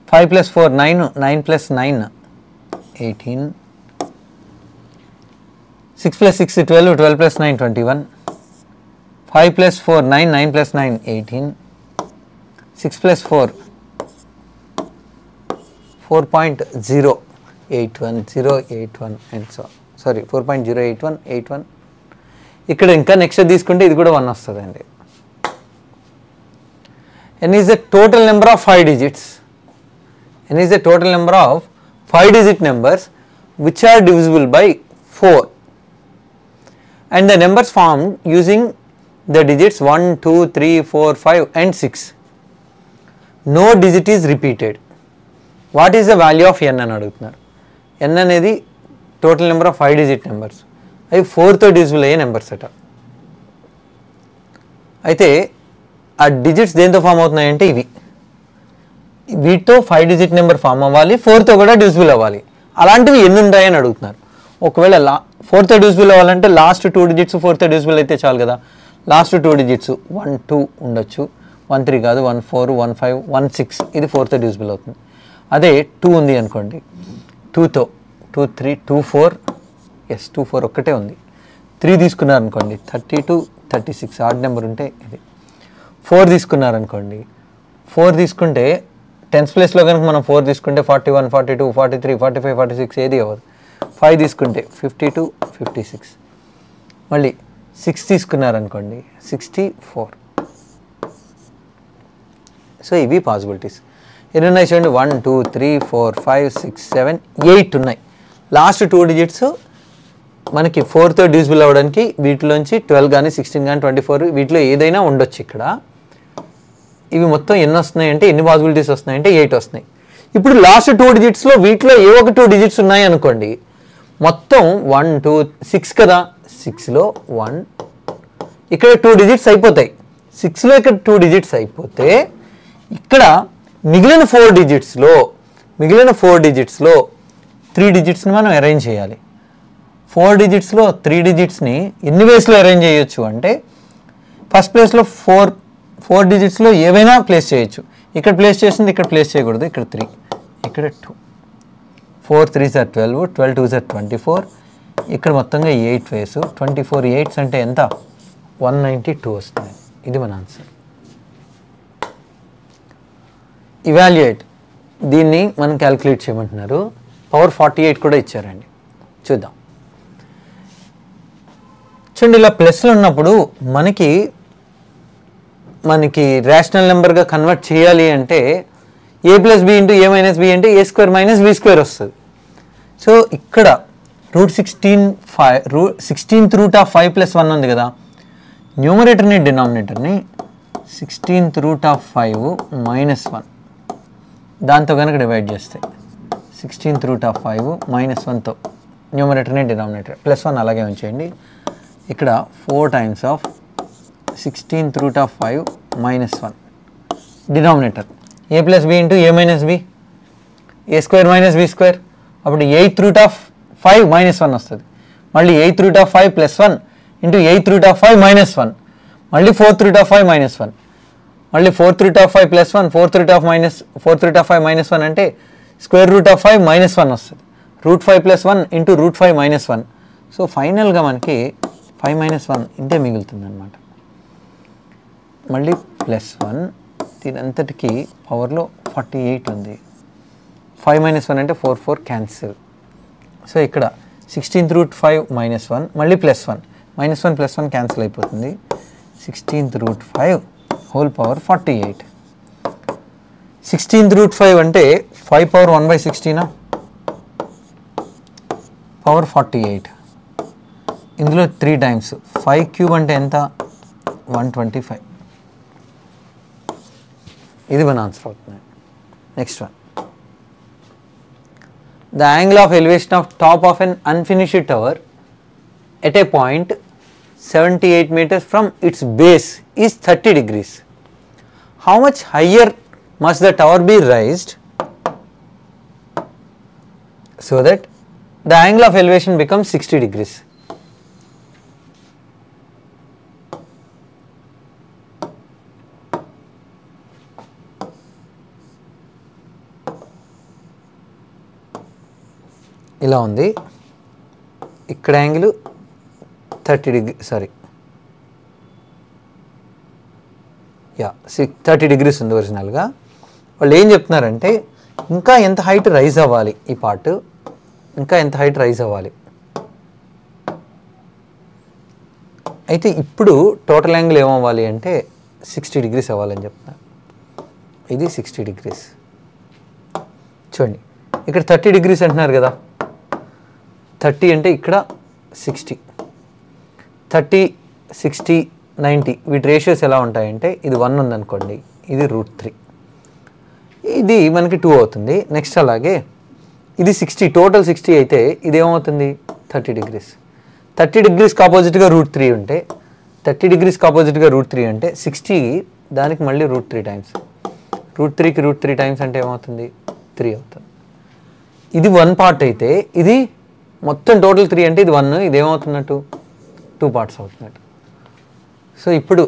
5 + 4 9, 9 + 9 18. 6 + 6 12, 12 + 9 21. 5 + 4 9, 9 + 9 18. 6 + 4 4.081 081 and so sorry 4.081 81. ఇక్కడ ఇంకా నెక్స్ట్ తీసుకుంటే ఇది కూడా 1 వస్తుందండి. n is the total number of 5 digits. n is the total number of 5 digit numbers which are divisible by 4 and the numbers formed using the digits 1 2 3 4 5 and 6. No digit is repeated. What is the value of n అని అడుగుతున్నారు. n అనేది total number of 5 digit numbers, అవి 4తో డివిజిబుల్ అయ్యే నెంబర్స్ అట. అయితే ఆ డిజిట్స్ దేంతో ఫామ్ అవుతున్నాయంటే ఇవి, వీటితో 5 డిజిట్ నెంబర్ ఫామ్ అవ్వాలి, 4తో కూడా డివిజిబుల్ అవ్వాలి. అలాంటివి ఎన్ని ఉంటాయని అడుగుతున్నారు. ఒకవేళ 4తో డివిజిబుల్ అవ్వాలంటే లాస్ట్ 2 డిజిట్స్ 4తో డివిజిబుల్ అయితే చాలు కదా. లాస్ట్ 2 డిజిట్స్ 1 2 ఉండొచ్చు, 1 3 కాదు, 1 4 1 5 1 6 ఇది 4తో డివిజిబుల్ అవుతుంది. అదే 2 ఉంది అనుకోండి, 2తో 2 3 2 4 ఎస్ 2 4 ఒక్కటే ఉంది. 3 తీసుకున్నారనుకోండి 32 36 ఆడ్ నెంబర్ ఉంటే ఇది. 4 తీసుకున్నారనుకోండి 4 తీసుకుంటే టెన్స్ ప్లేస్లో కనుక మనం 4 తీసుకుంటే 41 42 43 45 46 ఏది అవ్వదు. 5 తీసుకుంటే 52 56. మళ్ళీ 6 తీసుకున్నారనుకోండి 64. సో ఇవి పాసిబిలిటీస్. ఎన్ని ఉన్నాయి చూడండి 1 2 3 4 5 6 7 8 ఉన్నాయి. లాస్ట్ 2 డిజిట్స్ మనకి 4తో డివిజిబుల్ అవ్వడానికి వీటిలోంచి 12 కానీ 16 కానీ 24 వీటిలో ఏదైనా ఉండొచ్చు. ఇక్కడ ఇవి మొత్తం ఎన్ని వస్తున్నాయంటే ఎన్ని పాసిబిలిటీస్ వస్తున్నాయంటే 8 వస్తున్నాయి. ఇప్పుడు లాస్ట్ 2 డిజిట్స్లో వీటిలో ఏ ఒక 2 డిజిట్స్ ఉన్నాయి అనుకోండి, మొత్తం 1 2 6 కదా, 6లో 1 ఇక్కడ 2 డిజిట్స్ అయిపోతాయి. 6లో ఇక్కడ 2 డిజిట్స్ అయిపోతే ఇక్కడ మిగిలిన 4 డిజిట్స్లో 3 డిజిట్స్ని మనం అరేంజ్ చేయాలి. 4 డిజిట్స్లో 3 డిజిట్స్ని ఎన్ని వేస్లో అరేంజ్ చేయొచ్చు అంటే ఫస్ట్ ప్లేస్లో 4 డిజిట్స్లో ఏవైనా ప్లేస్ చేయొచ్చు. ఇక్కడ ప్లేస్ చేసింది ఇక్కడ ప్లేస్ చేయకూడదు. ఇక్కడ 3 ఇక్కడ 2 4 3s are 12 12 2s are 24. ఇక్కడ మొత్తంగా 8 వేస్ 24 8s అంటే ఎంత 192 వస్తుంది. ఇది మన ఆన్సర్. ఇవాల్యుయేట్ దీన్ని మనం క్యాలిక్యులేట్ చేయమంటున్నారు. పవర్ 48 కూడా ఇచ్చారండి. చూద్దాం. చూడండి ఇలా ప్లస్లో ఉన్నప్పుడు మనకి రేషనల్ నెంబర్గా కన్వర్ట్ చేయాలి అంటే a plus B into a minus B అంటే a square minus B square వస్తుంది. సో ఇక్కడ √16th రూట్ ఆఫ్ 5 + 1 ఉంది కదా, న్యూమరేటర్ని డినామినేటర్ని 16th రూట్ ఆఫ్ 5 - 1 దాంతో కనుక డివైడ్ చేస్తే 16th రూట్ ఆఫ్ 5 - 1తో న్యూమరేటర్ని డినామినేటర్ +1 అలాగే ఉంచేయండి. ఇక్కడ 4 times of 16th root of 5 - 1 denominator a plus B into a minus B a square minus B square. అప్పుడు 8th రూట్ ఆఫ్ 5 - 1 వస్తుంది. మళ్ళీ 8th route of 5 + 1 into 8th route of 5 - 1 మళ్ళీ 4th రూట్ ఆఫ్ 5 - 1 మళ్ళీ 4th route of 5 + 1 4th route of 5 - 1 అంటే స్క్వేర్ రూట్ ఆఫ్ 5 - 1 వస్తుంది. √5 + 1 ఇంటూ √5 - 1. సో ఫైనల్గా మనకి 5 - 1 ఇంతే మిగులుతుంది అనమాట. మళ్ళీ +1 దీని అంతటికి పవర్లో 48 ఉంది. 5 - 1 అంటే 4 4 క్యాన్సిల్. సో ఇక్కడ 16th రూట్ 5 - 1 మళ్ళీ +1 -1 +1 క్యాన్సిల్ అయిపోతుంది. 16th route 5 whole power 48. 16th route 5 అంటే 5 పవర్ 1/16 పవర్ 48. ఇందులో 3 టైమ్స్ 5 క్యూబ్ అంటే ఎంత 125. ఇది మన ఆన్సర్ అవుతుంది. Next one, the angle of elevation of top of an unfinished tower at a point 78 meters from its base is 30 degrees. How much higher must the tower be raised so that the angle of elevation becomes 60 degrees? ఇలా ఉంది. ఇక్కడ యాంగిల్ 30 degrees ఉంది ఒరిజినల్గా. వాళ్ళు ఏం చెప్తున్నారంటే ఇంకా ఎంత హైట్ రైజ్ అవ్వాలి, ఈ పార్ట్ ఇంకా ఎంత హైట్ రైజ్ అవ్వాలి. అయితే ఇప్పుడు టోటల్ యాంగిల్ ఏమవ్వాలి అంటే 60 degrees అవ్వాలని చెప్తున్నారు. ఇది 60 degrees. చూడండి ఇక్కడ 30 degrees అంటున్నారు కదా, 30 అంటే ఇక్కడ 60, 30 60 90 వీటి రేషియోస్ ఎలా ఉంటాయంటే ఇది 1 ఉందనుకోండి, ఇది √3, ఇది మనకి 2 అవుతుంది. నెక్స్ట్ అలాగే ఇది 60 టోటల్ 60 అయితే ఇది ఏమవుతుంది 30 degrees. 30 degreesకి ఆపోజిట్గా √3 ఉంటే 30 degreesకి ఆపోజిట్గా √3 అంటే 60 దానికి మళ్ళీ √3 టైమ్స్, √3కి √3 టైమ్స్ అంటే ఏమవుతుంది 3 అవుతుంది. ఇది 1 పార్ట్ అయితే ఇది మొత్తం టోటల్ 3 అంటే ఇది 1, ఇది ఏమవుతున్నట్టు 2 పార్ట్స్ అవుతున్నట్టు. సో ఇప్పుడు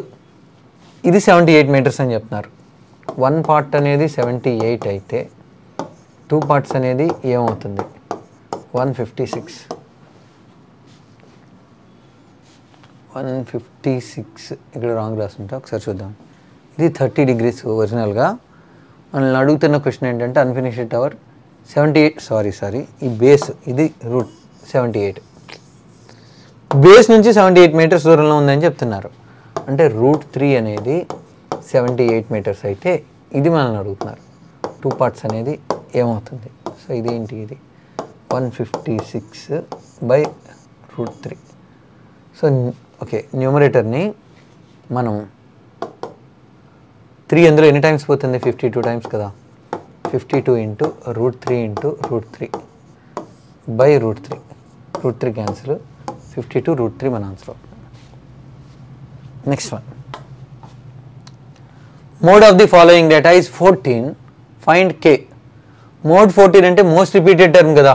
ఇది 78 meters అని చెప్తున్నారు. 1 పార్ట్ అనేది 78 అయితే 2 పార్ట్స్ అనేది ఏమవుతుంది 156 ఇక్కడ రాంగ్ రాస్తుంటా, ఒకసారి చూద్దాం. ఇది 30 degrees ఒరిజినల్గా. మనల్ని అడుగుతున్న క్వశ్చన్ ఏంటంటే అన్ఫినిష్డ్ టవర్ 78, సారీ ఈ బేస్ ఇది రూట్ 78, బేస్ నుంచి 78 మీటర్స్ దూరంలో ఉందని చెప్తున్నారు. అంటే √3 అనేది 78 మీటర్స్ అయితే ఇది మనల్ని అడుగుతున్నారు 2 parts అనేది ఏమవుతుంది. సో ఇదేంటి, ఇది 156/√3. సో ఓకే, న్యూమరేటర్ని మనం 3 అందులో ఎన్ని టైమ్స్ పోతుంది, 52 టైమ్స్ కదా. 52 × √3 × √3/√3, √3 క్యాన్సిల్, 52 √3 మన answer. Next one, mode of the following data is 14, find K. Mode 14 అంటే మోస్ట్ రిపీటెడ్ టర్మ్ కదా.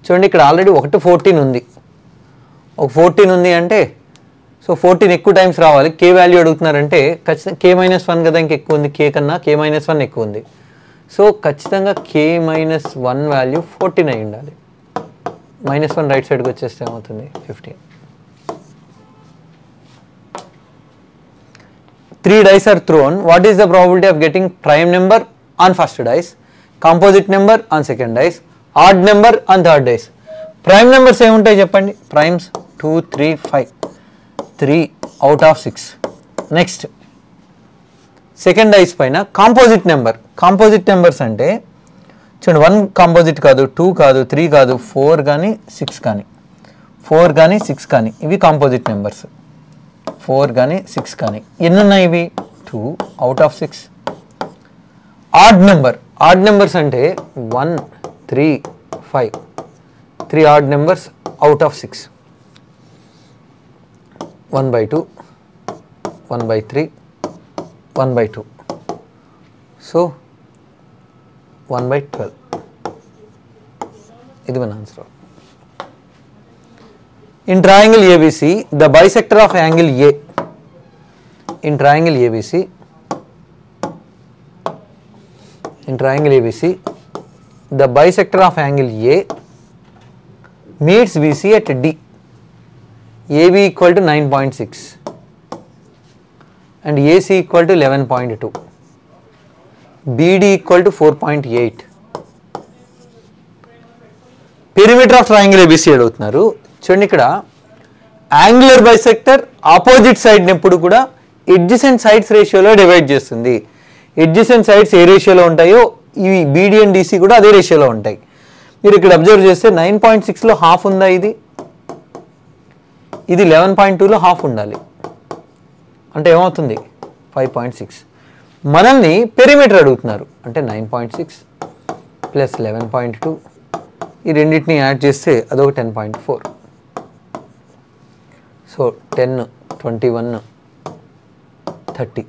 చూడండి ఇక్కడ ఆల్రెడీ 14 ఉంది, ఒక 14 ఉంది అంటే సో 14 ఎక్కువ టైమ్స్ రావాలి. కే వాల్యూ అడుగుతున్నారంటే ఖచ్చితంగా K-1 కదా, ఇంకెక్కువ ఉంది, కే కన్నా K-1 ఎక్కువ ఉంది. సో ఖచ్చితంగా K-1 వాల్యూ 14 అయి ఉండాలి. -1 రైట్ సైడ్కి వచ్చేస్తే ఏమవుతుంది, 15. 3 dice are thrown. What is the probability of getting prime number on first dice, composite number on second dice, odd number on third dice? Prime numbers ఏముంటాయి చెప్పండి. Primes 2, 3, 5. 3 out of 6. Next second dice పైన కాంపోజిట్ నెంబర్. కాంపోజిట్ నెంబర్స్ అంటే చూడండి, 1 కాంపోజిట్ కాదు, 2 కాదు, 3 కాదు, 4 కానీ 6 కానీ, 4 కానీ 6 కానీ, ఇవి కాంపోజిట్ నెంబర్స్. 4 కానీ 6 కానీ ఎన్ని ఉన్నాయి ఇవి, 2 out of 6. Odd number. Odd numbers అంటే 1, 3, 5. 3 odd numbers out of 6. 1/2, 1/3, 1/2. So 1/12. ఇది మన answer. In triangle ABC, the bisector of angle A. In triangle ABC, the bisector of angle A meets BC at D. AB equal to 9.6 and AC equal to 11.2. BD equal to 4.8. Perimeter of triangle ABC అడుగుతున్నారు. చూడండి ఇక్కడ యాంగులర్ బైసెక్టర్ ఆపోజిట్ సైడ్ని ఎప్పుడు కూడా ఎడ్జసెంట్ సైడ్స్ రేషియోలో డివైడ్ చేస్తుంది. ఎడ్జసెంట్ సైడ్స్ ఏ రేషియోలో ఉంటాయో ఇవి BD అండ్ DC కూడా అదే రేషియోలో ఉంటాయి. మీరు ఇక్కడ అబ్జర్వ్ చేస్తే 9.6లో హాఫ్ ఉందా, ఇది 11.2లో హాఫ్ ఉండాలి, అంటే ఏమవుతుంది 5.6. మనల్ని పెరిమీటర్ అడుగుతున్నారు అంటే 9.6 ప్లస్ 11.2, ఈ రెండింటిని యాడ్ చేస్తే అదొక 10.4. సో 10, 21, 30,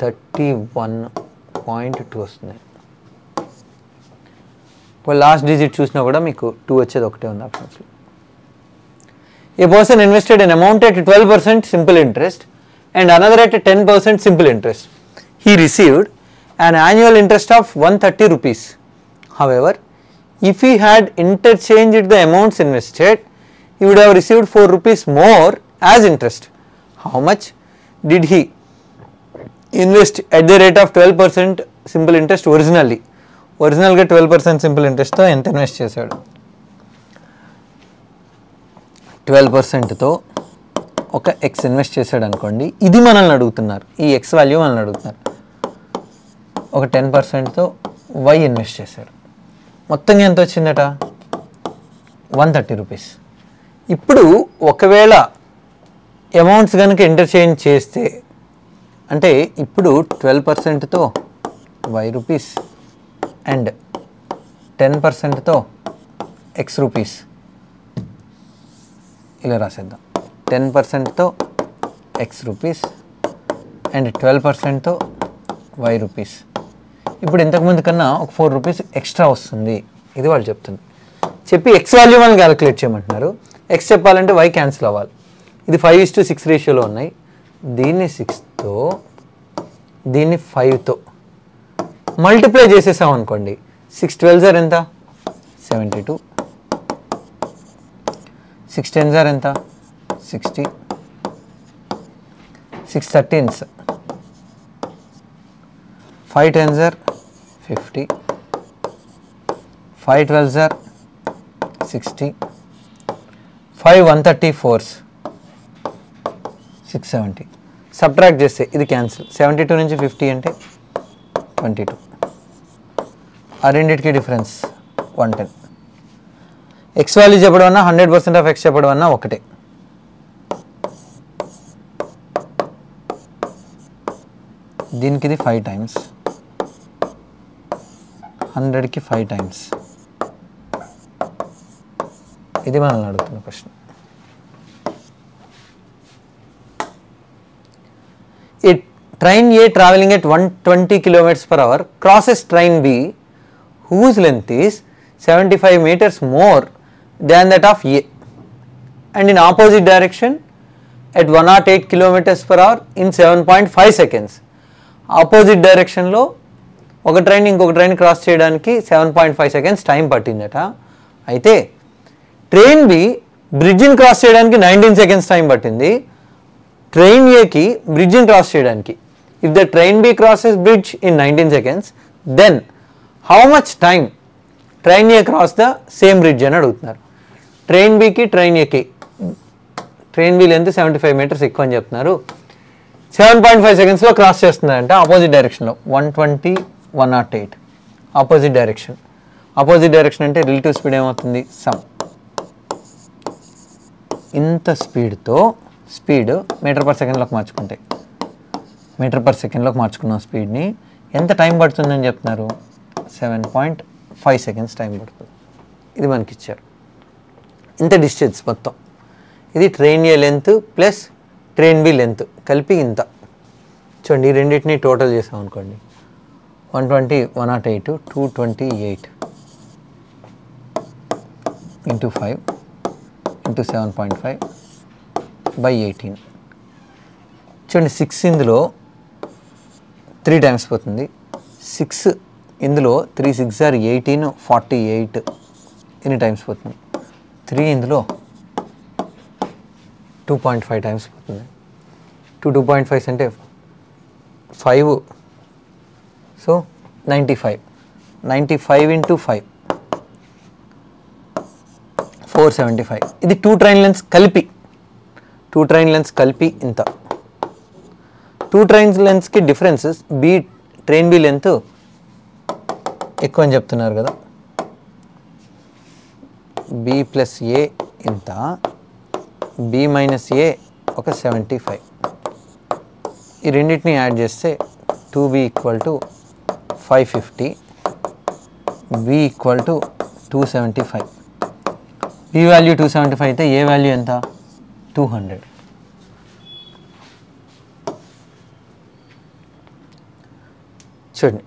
31.2 వస్తుంది. లాస్ట్ డిజిట్ చూసినా కూడా మీకు 2 వచ్చేది ఒకటే ఉంది ఆప్షన్స్లో. A person invested an amount at 12% simple interest and another at 10% simple interest. He received an annual interest of 130 rupees. However, if he had interchanged the amounts invested, he would have received 4 rupees more as interest. How much did he invest at the rate of 12% simple interest originally? ఒరిజినల్గా 12% సింపుల్ ఇంట్రెస్ట్తో ఎంత ఇన్వెస్ట్ చేశాడు? 12%తో ఒక ఎక్స్ ఇన్వెస్ట్ చేశాడు అనుకోండి, ఇది మనల్ని అడుగుతున్నారు, ఈ ఎక్స్ వాల్యూ మనల్ని అడుగుతున్నారు. ఒక 10%తో వై ఇన్వెస్ట్ చేశాడు, మొత్తంగా ఎంత వచ్చిందట 130 రూపీస్. ఇప్పుడు ఒకవేళ అమౌంట్స్ కనుక ఇంటర్చేంజ్ చేస్తే అంటే ఇప్పుడు 12%తో వై రూపీస్ అండ్ 10%తో ఎక్స్ రూపీస్ ఇలా రాసేద్దాం. 10%తో ఎక్స్ రూపీస్ అండ్ 12%తో వై రూపీస్. ఇప్పుడు ఇంతకుముందు కన్నా ఒక 4 రూపీస్ ఎక్స్ట్రా వస్తుంది, ఇది వాళ్ళు చెప్తుంది. చెప్పి ఎక్స్ వాల్యూ మనం క్యాలిక్యులేట్ చేయమంటున్నారు. ఎక్స్ చెప్పాలంటే వై క్యాన్సిల్ అవ్వాలి. ఇది 5:6 రేషియోలో ఉన్నాయి. దీన్ని 6తో దీన్ని 5తో మల్టిప్లై చేసేసాం అనుకోండి. 6 12 ఎంత 72, 6 10s are ఎంత 60, 6 13s, 5 10s are 50, 5 12s are 60, 5 134s 670. Subtract చేస్తే ఇది క్యాన్సిల్, 72 నుంచి 50 అంటే 22. ఆ రెండింటికి డిఫరెన్స్ 110. ఎక్స్ వాల్యూ చెప్పడం అన్నా 100% ఆఫ్ ఎక్స్ చెప్పడం అన్నా ఒకటే. దీనికి ఇది 5 టైమ్స్, 100కి 5 టైమ్స్. ఇది మనల్ని అడుగుతున్న question. A train A travelling at 120 km per hour crosses train B whose length is 75 meters more than that of A and in opposite direction at 108 km per hour in 7.5 seconds. Opposite డైరెక్షన్లో ఒక ట్రైన్ ఇంకొక ట్రైన్ క్రాస్ చేయడానికి 7.5 seconds టైం పట్టిందట. అయితే ట్రైన్ బి బ్రిడ్జిని క్రాస్ చేయడానికి 19 seconds టైం పట్టింది. ట్రైన్ ఏకి బ్రిడ్జిని క్రాస్ చేయడానికి, if the train B crosses bridge in 19 seconds, then how much time train A cross the same bridge అని అడుగుతున్నారు. ట్రైన్ బికి ట్రైన్ ఏకి, ట్రైన్ బి లెంత్ 75 meters ఎక్కువ అని చెప్తున్నారు. 7.5 secondsలో క్రాస్ చేస్తున్నారంటే ఆపోజిట్ డైరెక్షన్లో 120 108 ఆపోజిట్ డైరెక్షన్. ఆపోజిట్ డైరెక్షన్ అంటే రిలేటివ్ స్పీడ్ ఏమవుతుంది సమ్. ఇంత స్పీడ్తో స్పీడ్ మీటర్ పర్ సెకండ్లోకి మార్చుకుంటే, మీటర్ పర్ సెకండ్లోకి మార్చుకున్న స్పీడ్ని ఎంత టైం పడుతుందని చెప్తున్నారు 7.5 seconds టైం పడుతుంది. ఇది మనకి ఇచ్చారు. ఇంత డిస్టెన్స్ మొత్తం, ఇది train A length plus train B length కలిపి ఇంత. చూడండి ఈ రెండింటిని టోటల్ చేసాం అనుకోండి, 120 108 228 ఇంటూ 5 ఇంటూ 7.5 by 18. చూడండి 6 ఇందులో 3 టైమ్స్ పోతుంది, 6 ఇందులో 3 6 are 18 48 ఎన్ని టైమ్స్ పోతుంది, 3 ఇందులో 2.5 టైమ్స్ పోతుంది. 2.5 అంటే 5, సో 95 ఇంటూ 5 475. ఇది 2 ట్రైన్ లెన్స్ కలిపి, 2 ట్రైన్ లెన్స్ కలిపి ఇంత. 2 ట్రైన్ లెన్స్కి differences, B train B length ఎక్కువ అని చెప్తున్నారు కదా, బి ప్లస్ ఏ ఇంత, బి మైనస్ ఏ ఒక 75. ఈ రెండింటిని యాడ్ చేస్తే 2b equal to 550, B equal to 275. B value 275 అయితే ఏ వాల్యూ ఎంత 200. చూడండి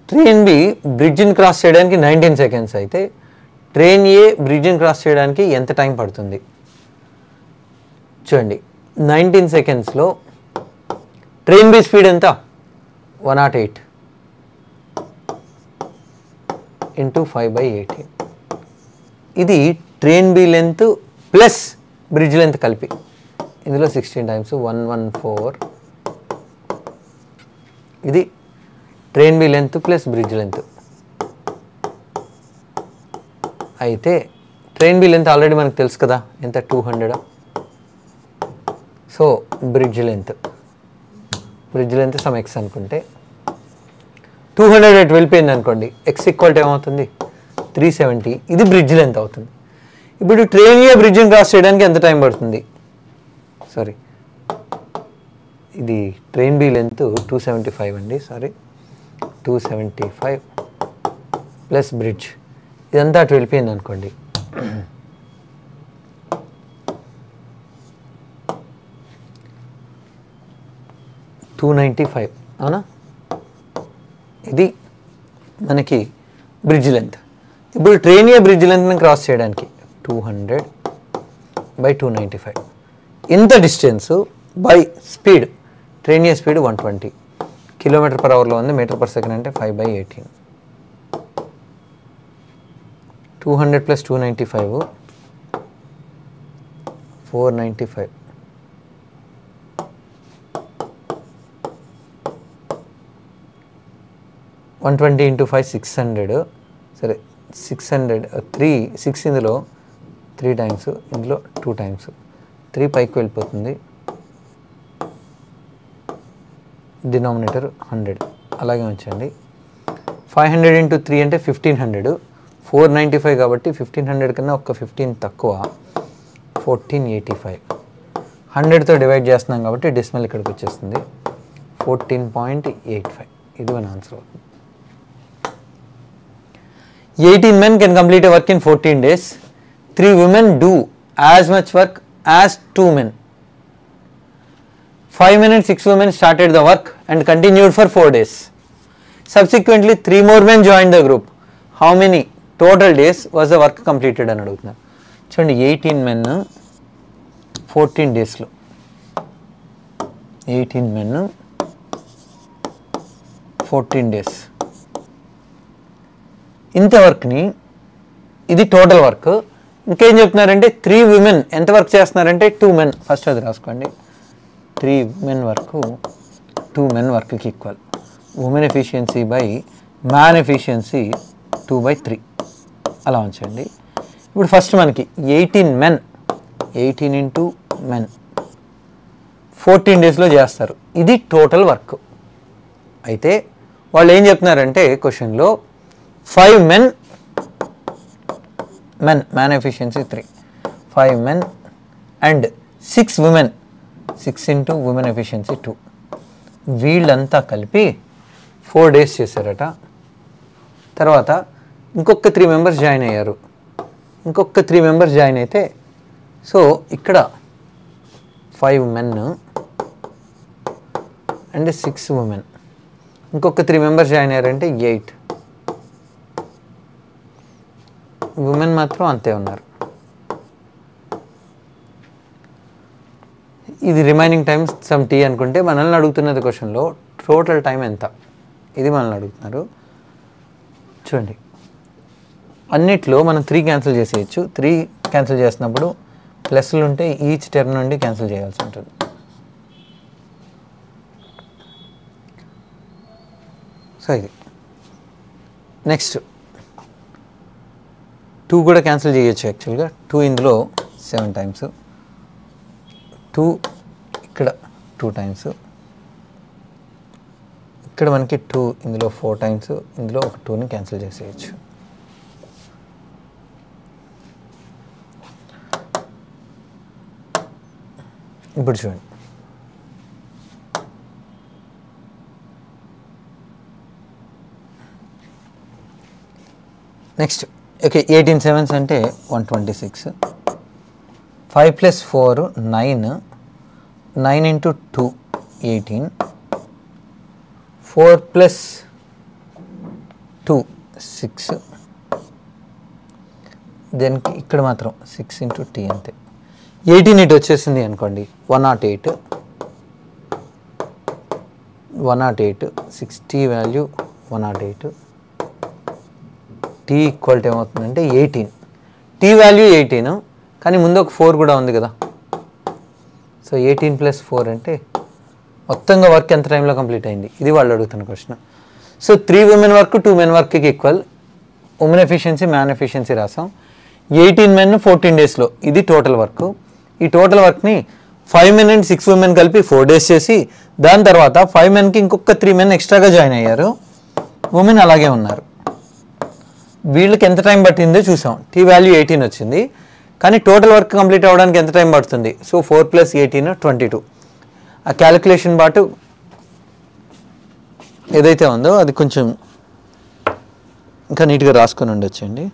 ట్రైన్ బి బ్రిడ్జిని క్రాస్ చేయడానికి 19 seconds అయితే ట్రైన్ ఏ బ్రిడ్జిని క్రాస్ చేయడానికి ఎంత టైం పడుతుంది చూడండి. 19 secondsలో ట్రైన్ బి స్పీడ్ ఎంత 108 ఇంటూ 5/18. ఇది train B length plus bridge length కలిపి, ఇందులో 16 టైమ్స్ 114. ఇది train B length plus bridge length. అయితే ట్రైన్ బి లెంత్ ఆల్రెడీ మనకు తెలుసు కదా ఎంత 200. So bridge length some X అనుకుంటే 200 అటు వెళ్ళిపోయింది అనుకోండి, ఎక్స్ ఈక్వల్ టు ఏమవుతుంది 370. ఇది బ్రిడ్జ్ లెంత్ అవుతుంది. ఇప్పుడు ట్రైన్ ఏ బ్రిడ్జ్ని క్రాస్ చేయడానికి ఎంత టైం పడుతుంది, సారీ ఇది ట్రైన్ బి లెంత్ 275 అండి, సారీ 275 ప్లస్ బ్రిడ్జ్, ఇదంతా అటు వెళ్ళిపోయింది అనుకోండి, $295 అవునా. ఇది మనకి బ్రిడ్జ్ లెంత్. ఇప్పుడు ట్రైన్ ఏ బ్రిడ్జ్ లెంత్ని క్రాస్ చేయడానికి 200/295. ఇంత distance by speed, train A speed 120 km/hలో ఉంది, మీటర్ పర్ సెకండ్ అంటే 5/18. 200 + 295 495. $120 into 5 600. సరే 600 6 ఇందులో 3 టైమ్స్, ఇందులో 2 టైమ్స్, 3 పైకి వెళ్ళిపోతుంది, డినామినేటర్ 100 అలాగే ఉంచండి. 500 into 3 అంటే 1500, 495 కాబట్టి 1500 కన్నా ఒక 15 తక్కువ, 1485. 100తో డివైడ్ చేస్తున్నాం కాబట్టి డెసిమల్ ఇక్కడికి వచ్చేస్తుంది, 14.85. ఇది మన ఆన్సర్ అవుతుంది. 18 men can complete a work in 14 days. 3 women do as much work as 2 men. 5 men and 6 women started the work and continued for 4 days. Subsequently, 3 more men joined the group. How many total days was the work completed అని అడుగుతున్నారు. చూడండి 18 men 14 డేస్లో, 18 men 14 days. ఇంత వర్క్ని, ఇది టోటల్ వర్క్. ఇంకేం చెప్తున్నారంటే 3 women ఎంత వర్క్ చేస్తున్నారంటే 2 men. ఫస్ట్ అది రాసుకోండి. 3 men వర్క్ 2 men వర్క్కి equal. Women efficiency by man efficiency 2/3 అలా ఉంచండి. ఇప్పుడు ఫస్ట్ మనకి 18 men, 18 into men 14 డేస్లో చేస్తారు. ఇది టోటల్ వర్క్. అయితే వాళ్ళు ఏం చెప్తున్నారంటే క్వశ్చన్లో 5 men, man efficiency 3, 5 men and 6 women, 6 into women efficiency 2, వీళ్ళంతా కలిపి 4 days చేశారట. తర్వాత ఇంకొక 3 members జాయిన్ అయ్యారు. ఇంకొక 3 members జాయిన్ అయితే, సో ఇక్కడ 5 men అండ్ 6 women, ఇంకొక 3 members జాయిన్ అయ్యారంటే 8. ఉమెన్ మాత్రం అంతే ఉన్నారు. ఇది రిమైనింగ్ టైమ్ సమ్ టీ అనుకుంటే మనల్ని అడుగుతున్నది క్వశ్చన్లో టోటల్ టైం ఎంత, ఇది మనల్ని అడుగుతున్నారు. చూడండి అన్నిట్లో మనం 3 క్యాన్సిల్ చేసేయచ్చు. 3 క్యాన్సిల్ చేసినప్పుడు ప్లస్లు ఉంటే ఈచ్ టర్మ్ నుండి క్యాన్సిల్ చేయాల్సి ఉంటుంది. సో ఇది నెక్స్ట్ 2 కూడా క్యాన్సిల్ చేయొచ్చు యాక్చువల్గా. 2 ఇందులో 7 times, 2 ఇక్కడ 2 times, ఇక్కడ మనకి 2 ఇందులో 4 times, ఇందులో ఒక 2ని క్యాన్సిల్ చేసేయచ్చు. ఇప్పుడు చూడండి నెక్స్ట్. ఓకే 18 sevens అంటే 126, 5 plus 4 9, 9 into 2 18, 4 plus 2 6, దానికి ఇక్కడ మాత్రం 6 into t అంతే. 18 ఇటు వచ్చేసింది అనుకోండి, 108, 6t వాల్యూ 108. టీ ఈక్వల్టీ ఏమవుతుందంటే 18. టీ వాల్యూ 18 కానీ ముందు ఒక 4 కూడా ఉంది కదా. సో 18 plus 4 అంటే మొత్తంగా వర్క్ ఎంత టైంలో కంప్లీట్ అయింది, ఇది వాళ్ళు అడుగుతున్న question. So 3 women work 2 men వర్క్కి equal. Women efficiency man efficiency రాసాం. 18 men 14 డేస్లో, ఇది టోటల్ వర్క్. ఈ టోటల్ వర్క్ని 5 men అండ్ 6 women కలిపి 4 days చేసి, దాని తర్వాత 5 menకి ఇంకొక 3 men ఎక్స్ట్రాగా జాయిన్ అయ్యారు. ఉమెన్ అలాగే ఉన్నారు. వీళ్ళకి ఎంత టైం పట్టిందో చూసాం. టీ వాల్యూ 18 వచ్చింది కానీ టోటల్ వర్క్ కంప్లీట్ అవ్వడానికి ఎంత టైం పడుతుంది. So 4 plus 18 22. ఆ క్యాలిక్యులేషన్ పాటు ఏదైతే ఉందో అది కొంచెం ఇంకా నీట్గా రాసుకొని ఉండొచ్చండి.